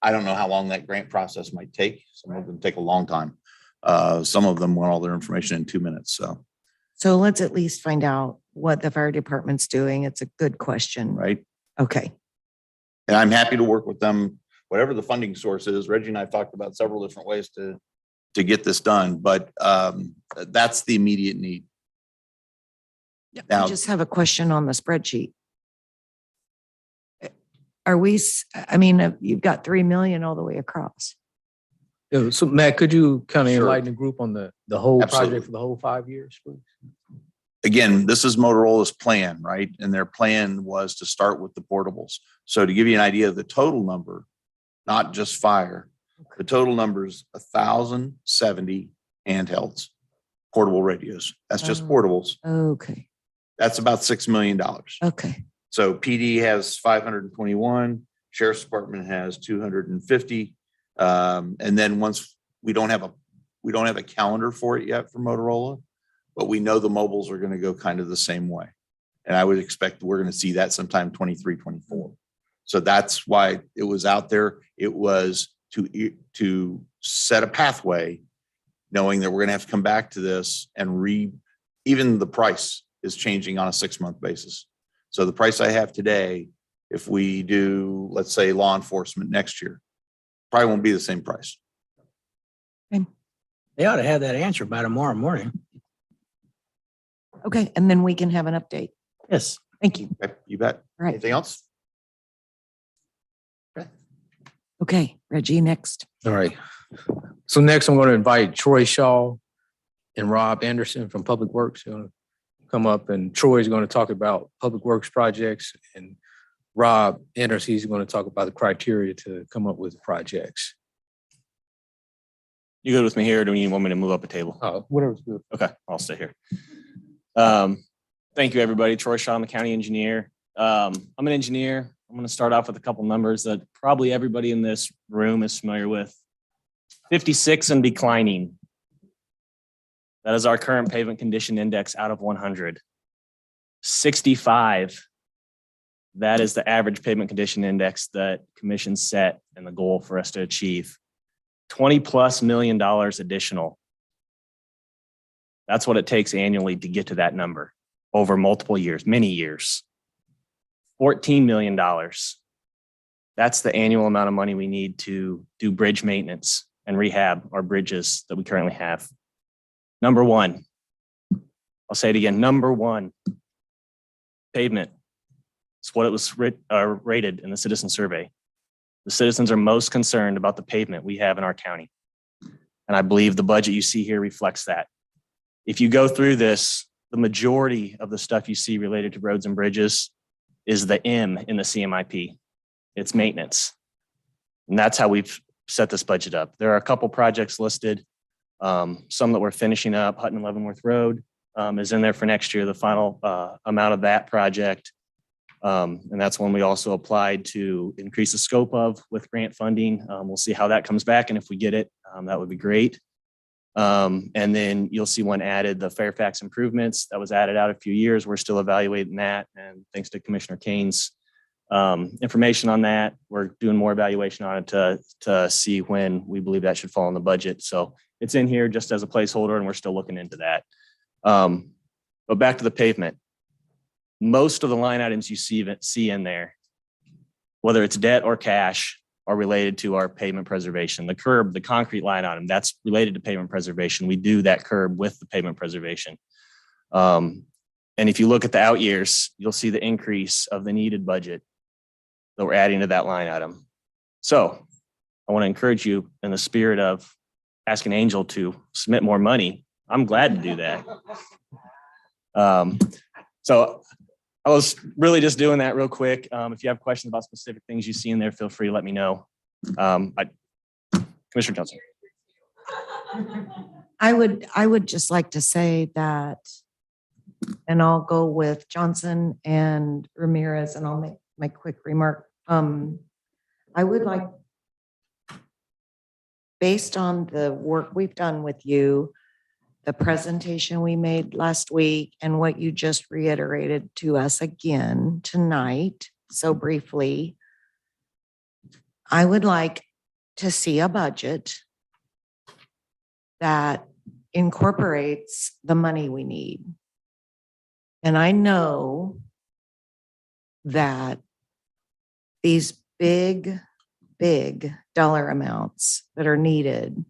I don't know how long that grant process might take. Some of them take a long time. Some of them want all their information in 2 minutes. So let's at least find out what the fire department's doing. It's a good question. Right. Okay. And I'm happy to work with them, whatever the funding source is. Reggie and I have talked about several different ways to get this done, but that's the immediate need. I just have a question on the spreadsheet. You've got 3 million all the way across. Yeah, so Matt, could you kind of Sure. enlighten the group on the whole Absolutely. project for the whole 5 years, please? Again, this is Motorola's plan, right? And their plan was to start with the portables. So to give you an idea of the total number, not just fire, the total number is 1,070 handhelds, portable radios. That's just Oh. portables. Okay. That's about $6 million. Okay. So PD has 521, Sheriff's Department has 250. And then once we don't have a calendar for it yet for Motorola, but we know the mobiles are going to go kind of the same way. And I would expect we're going to see that sometime 23, 24. So that's why it was out there. It was to set a pathway, knowing that we're going to have to come back to this and even the price is changing on a 6-month basis. So the price I have today, if we do, let's say, law enforcement next year, probably won't be the same price. They ought to have that answer by tomorrow morning. Okay, and then we can have an update. Yes, Thank you. You bet. All right. Anything else? Okay, Reggie, next. All right. So next, I'm going to invite Troy Shaw and Rob Anderson from Public Works. They're going to come up, and Troy is going to talk about Public Works projects, and Rob Anderson, he's going to talk about the criteria to come up with projects. You good with me here, or do you want me to move up a table? Whatever's good. Okay, I'll stay here. Thank you, everybody. Troy Shaw, I'm the county engineer. I'm an engineer. I'm going to start off with a couple numbers that probably everybody in this room is familiar with. 56 and declining. That is our current pavement condition index out of 100. 65. That is the average pavement condition index that commission set and the goal for us to achieve. $20+ million additional. That's what it takes annually to get to that number over multiple years, many years. $14 million. That's the annual amount of money we need to do bridge maintenance and rehab our bridges that we currently have. Number one, I'll say it again, number one, pavement. It's what it was rated in the citizen survey. The citizens are most concerned about the pavement we have in our county. And I believe the budget you see here reflects that. If you go through this, the majority of the stuff you see related to roads and bridges is the M in the CMIP. It's maintenance. And that's how we've set this budget up. There are a couple projects listed, some that we're finishing up. Hutton and Leavenworth Road is in there for next year, the final amount of that project. And that's one we also applied to increase the scope of with grant funding. We'll see how that comes back. And if we get it, that would be great. And then you'll see one added, the Fairfax improvements that was added out a few years. We're still evaluating that. And thanks to Commissioner Kane's information on that, we're doing more evaluation on it to see when we believe that should fall in the budget. So it's in here just as a placeholder, and we're still looking into that. But back to the pavement. Most of the line items you see in there, whether it's debt or cash, are related to our pavement preservation. The curb, the concrete line item, that's related to pavement preservation. We do that curb with the pavement preservation. And if you look at the out years, you'll see the increase of the needed budget that we're adding to that line item. So I want to encourage you in the spirit of asking Angel to submit more money. I'm glad to do that. So I was really just doing that real quick. If you have questions about specific things you see in there, feel free to let me know. Commissioner Johnson. I would just like to say that, and I'll go with Johnson and Ramirez, and I'll make my quick remark. I would like, based on the work we've done with you, the presentation we made last week, and what you just reiterated to us again tonight, so briefly, I would like to see a budget that incorporates the money we need. And I know that these big dollar amounts that are needed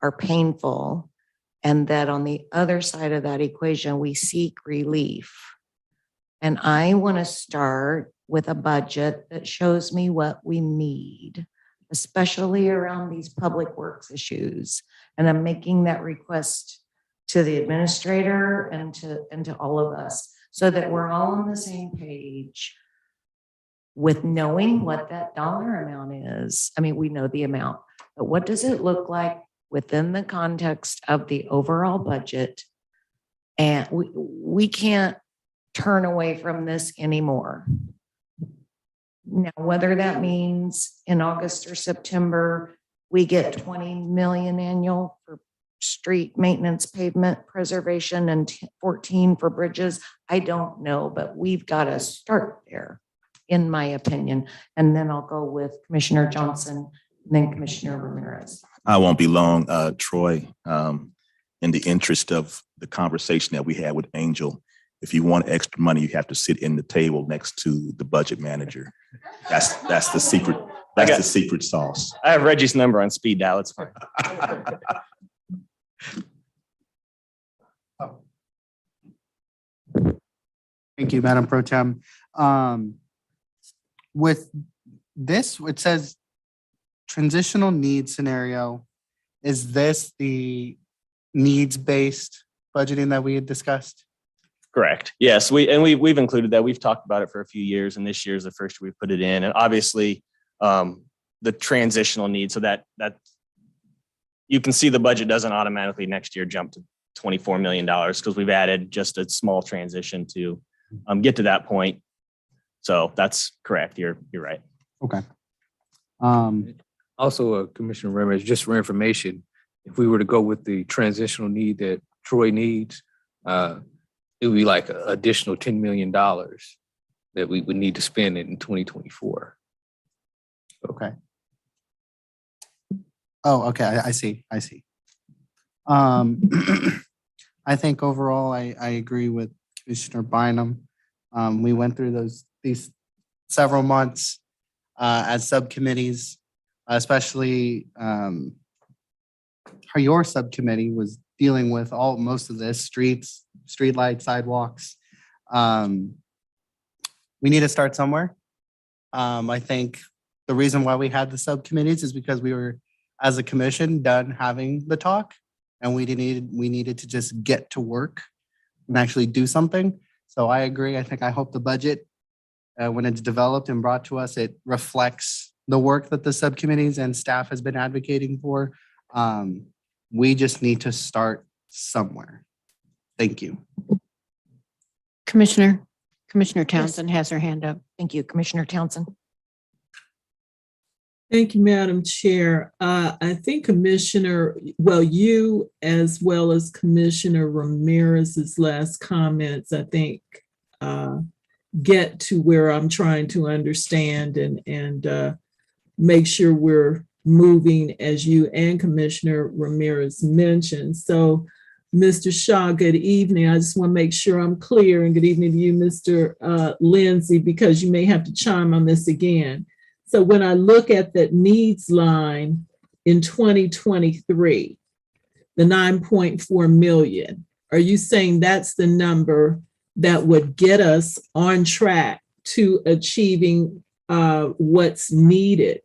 are painful, and that on the other side of that equation, we seek relief. And I want to start with a budget that shows me what we need, especially around these public works issues. And I'm making that request to the administrator and to all of us, so that we're all on the same page with knowing what that dollar amount is. I mean, we know the amount, but what does it look like within the context of the overall budget? And we can't turn away from this anymore. Now, whether that means in August or September, we get 20 million annual for street maintenance, pavement preservation, and 14 for bridges, I don't know, but we've got to start there, in my opinion. And then I'll go with Commissioner Johnson, and then Commissioner Ramirez. I won't be long, Troy. In the interest of the conversation that we had with Angel, if you want extra money, you have to sit in the table next to the budget manager. That's the secret. That's the secret sauce. I have Reggie's number on speed dial. It's fine. Thank you, Madam Pro Tem. With this, it says transitional needs scenario. Is this the needs-based budgeting that we had discussed? Correct. Yes, we've included that. We've talked about it for a few years, and this year is the first we've put it in. And obviously, the transitional need, so that you can see the budget doesn't automatically next year jump to $24 million because we've added just a small transition to get to that point. So that's correct. You're right. Okay. Also, Commissioner Ramirez, just for information, if we were to go with the transitional need that Troy needs, it would be like an additional $10 million that we would need to spend in 2024. Okay. Oh, okay. I see. I think overall, I agree with Commissioner Bynum. We went through these several months as subcommittees, especially your subcommittee was dealing with most of this, streets, streetlights, sidewalks. We need to start somewhere. I think the reason why we had the subcommittees is because we were, as a commission, done having the talk, and we needed to just get to work and actually do something. So I agree. I hope the budget, when it's developed and brought to us, it reflects the work that the subcommittees and staff has been advocating for. We just need to start somewhere. Thank you. Commissioner Townsend has her hand up. Thank you, Commissioner Townsend. Thank you, Madam Chair. I think you as well as Commissioner Ramirez's last comments, I think, get to where I'm trying to understand and make sure we're moving as you and Commissioner Ramirez mentioned. So, Mr. Shaw, good evening. I just want to make sure I'm clear, and good evening to you, Mr. Lindsay, because you may have to chime on this again. So when I look at that needs line in 2023, the 9.4 million, are you saying that's the number that would get us on track to achieving what's needed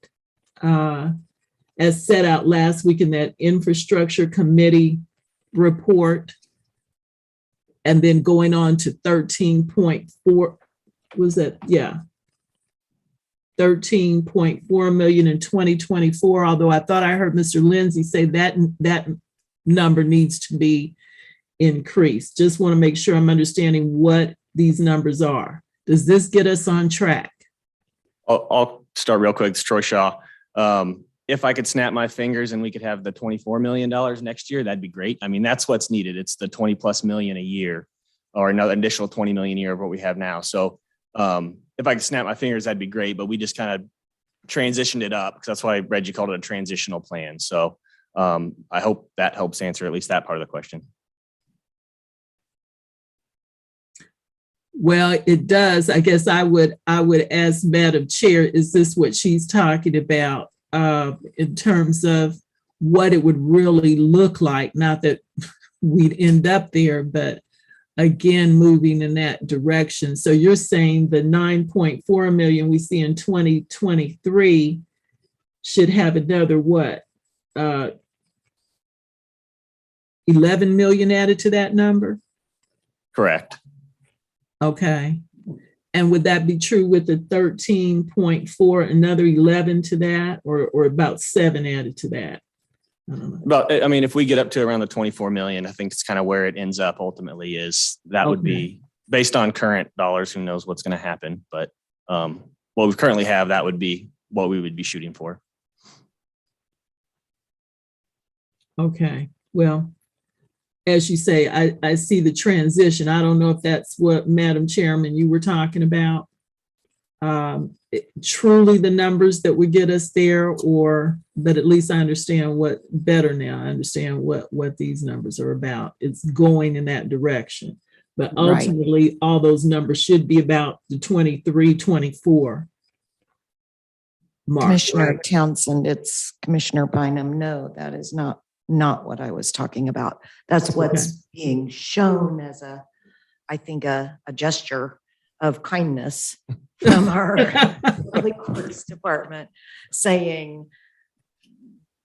as set out last week in that infrastructure committee report, and then going on to 13.4, was that? Yeah. 13.4 million in 2024, although I thought I heard Mr. Lindsay say that number needs to be increased. Just want to make sure I'm understanding what these numbers are. Does this get us on track? I'll start real quick. It's Troy Shaw. If I could snap my fingers and we could have the $24 million next year, that'd be great. I mean, that's what's needed. It's the 20+ million a year, or another additional 20 million a year of what we have now. So if I could snap my fingers, that'd be great. But we just kind of transitioned it up because that's why Reggie called it a transitional plan. So I hope that helps answer at least that part of the question. Well, it does. I guess I would ask Madam Chair, is this what she's talking about in terms of what it would really look like? Not that we'd end up there, but again, moving in that direction. So you're saying the 9.4 million we see in 2023 should have another what? 11 million added to that number? Correct. Okay. And would that be true with the 13.4, another 11 to that, or about 7 added to that? But I mean, if we get up to around the 24 million, I think it's kind of where it ends up ultimately is that would be based on current dollars. Who knows what's going to happen, but what we currently have, that would be what we would be shooting for. Okay. Well, as you say, I see the transition. I don't know if that's what, Madam Chairman, you were talking about. Truly the numbers that would get us there, but at least I understand better now. I understand what these numbers are about. It's going in that direction. But ultimately, all those numbers should be about the 23, 24 mark. Commissioner Townsend, it's Commissioner Bynum. No, that is not what I was talking about. That's what's being shown as a I think, a gesture of kindness from our public works department saying,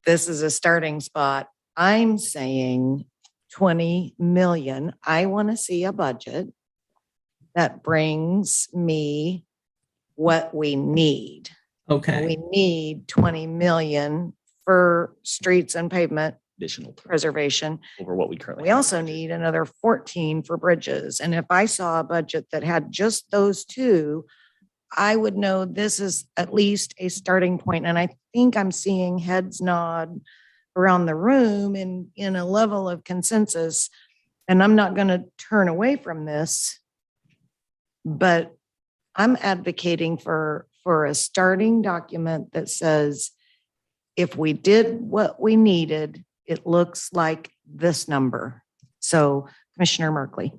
this is a starting spot. I'm saying 20 million. I want to see a budget that brings me what we need. Okay. We need 20 million for streets and pavement Additional preservation. over what we currently. We also need another 14 for bridges. And if I saw a budget that had just those two, I would know this is at least a starting point. And I think I'm seeing heads nod around the room in a level of consensus. And I'm not going to turn away from this, but I'm advocating for a starting document that says, if we did what we needed, it looks like this number. So Commissioner Merkley.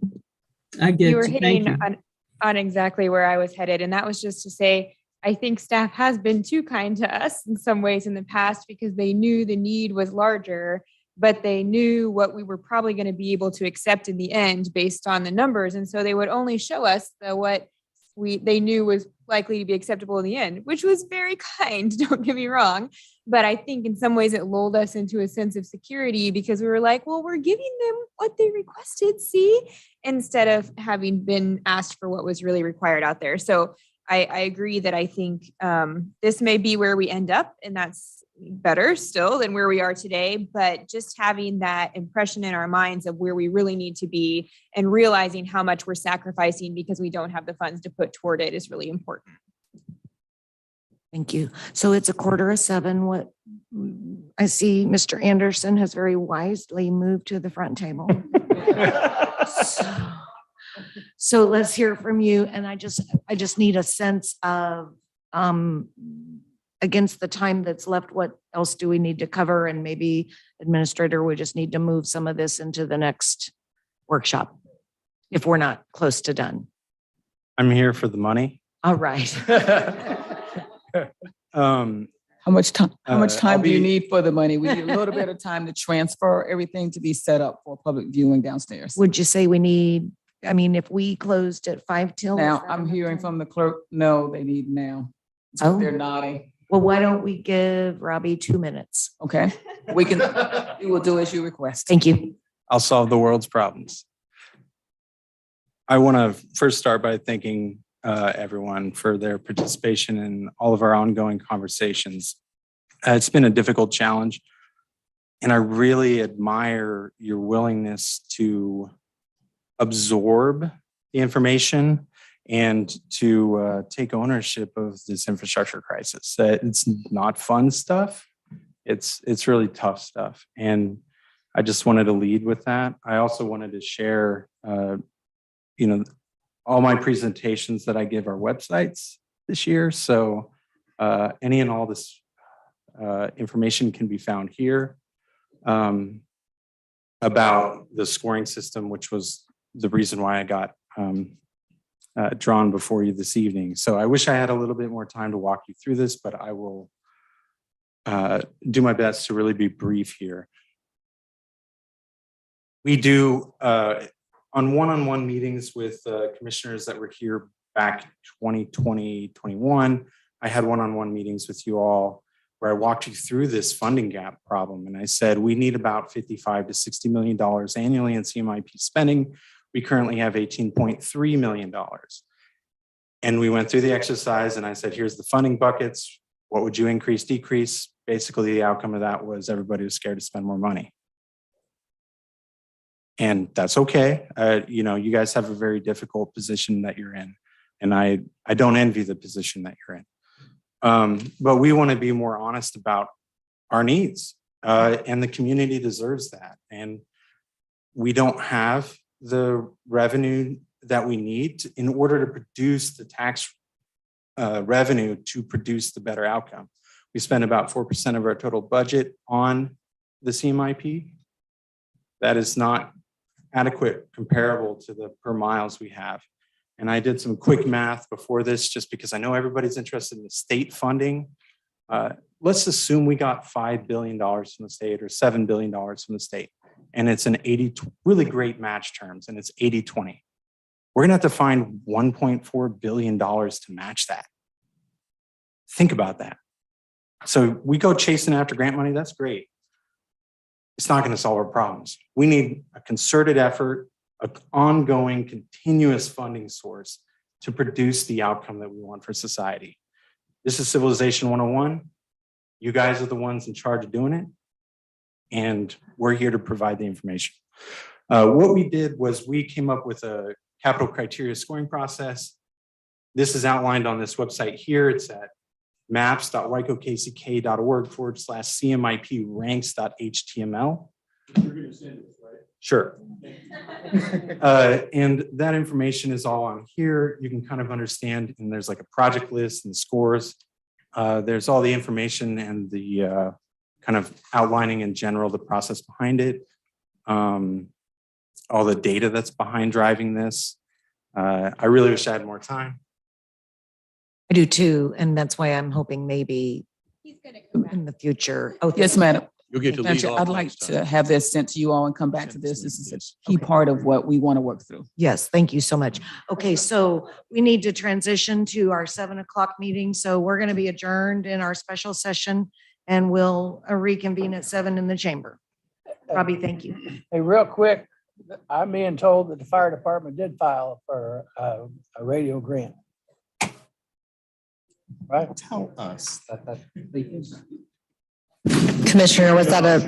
I get You were you. Thank hitting you. on exactly where I was headed. And that was just to say, I think staff has been too kind to us in some ways in the past because they knew the need was larger, but they knew what we were probably going to be able to accept in the end based on the numbers. And so they would only show us what they knew was likely to be acceptable in the end, which was very kind, don't get me wrong. But I think in some ways it lulled us into a sense of security because we were like, well, we're giving them what they requested, see, instead of having been asked for what was really required out there. So I agree that I think this may be where we end up, and that's better still than where we are today. But just having that impression in our minds of where we really need to be and realizing how much we're sacrificing because we don't have the funds to put toward it is really important. Thank you. So it's 6:45. What I see, Mr. Anderson has very wisely moved to the front table. So let's hear from you. And I just need a sense of, against the time that's left, what else do we need to cover? And maybe administrator, we just need to move some of this into the next workshop if we're not close to done. I'm here for the money. All right. How much time I'll do you be- need for the money? We need a little bit of time to transfer everything to be set up for public viewing downstairs. Would you say we need, I mean, if we closed at 5 till? Now, I'm hearing from the clerk, no, they need now. Oh. They're nodding. Well, why don't we give Robbie 2 minutes? Okay, we will do as you request. Thank you. I'll solve the world's problems. I want to first start by thanking everyone for their participation in all of our ongoing conversations. It's been a difficult challenge, and I really admire your willingness to absorb the information and to take ownership of this infrastructure crisis. It's not fun stuff. It's really tough stuff. And I just wanted to lead with that. I also wanted to share, all my presentations that I give are websites this year. So any and all this information can be found here about the scoring system, which was the reason why I got drawn before you this evening. So I wish I had a little bit more time to walk you through this, but I will do my best to really be brief here. We do on one-on-one meetings with commissioners that were here back 2020, 21. I had one-on-one meetings with you all where I walked you through this funding gap problem. And I said, we need about $55 to $60 million annually in CMIP spending. We currently have $18.3 million. And we went through the exercise and I said, here's the funding buckets. What would you increase, decrease? Basically, the outcome of that was everybody was scared to spend more money. And that's okay. You guys have a very difficult position that you're in. And I don't envy the position that you're in. But we want to be more honest about our needs. And the community deserves that. And we don't have the revenue that we need in order to produce the tax revenue to produce the better outcome. We spend about 4% of our total budget on the CMIP. That is not adequate comparable to the per miles we have. And I did some quick math before this, just because I know everybody's interested in the state funding. Let's assume we got $5 billion from the state or $7 billion from the state. And it's an really great match terms, and it's 80-20. We're gonna have to find $1.4 billion to match that. Think about that. So we go chasing after grant money, that's great. It's not gonna solve our problems. We need a concerted effort, an ongoing, continuous funding source to produce the outcome that we want for society. This is Civilization 101. You guys are the ones in charge of doing it. And we're here to provide the information. What we did was we came up with a capital criteria scoring process. This is outlined on this website here. It's at maps.wicokck.org/CMIP ranks.html. You're going to send this, right? Sure. And that information is all on here. You can kind of understand, and there's like a project list and scores. There's all the information and the kind of outlining in general, the process behind it. All the data that's behind driving this. I really wish I had more time. I do too, and that's why I'm hoping maybe in the future. Oh, Yes, madam. You'll get to Madam lead Chair, off I'd on like this time. to have this sent to you all and come back to this. This is a key part of what we want to work through. yes, thank you so much. Okay, so we need to transition to our 7 o'clock meeting. So we're going to be adjourned in our special session and we'll reconvene at 7 in the chamber. Robbie, thank you. Hey, real quick, I'm being told that the fire department did file for a radio grant. Right? Tell us that Commissioner, was that a,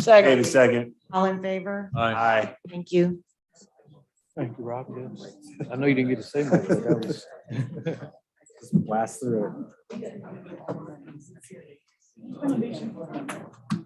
Second. all in favor? Aye. Thank you. Thank you, Rob. Yes. I know you didn't get to say much, but that was. Blast through it.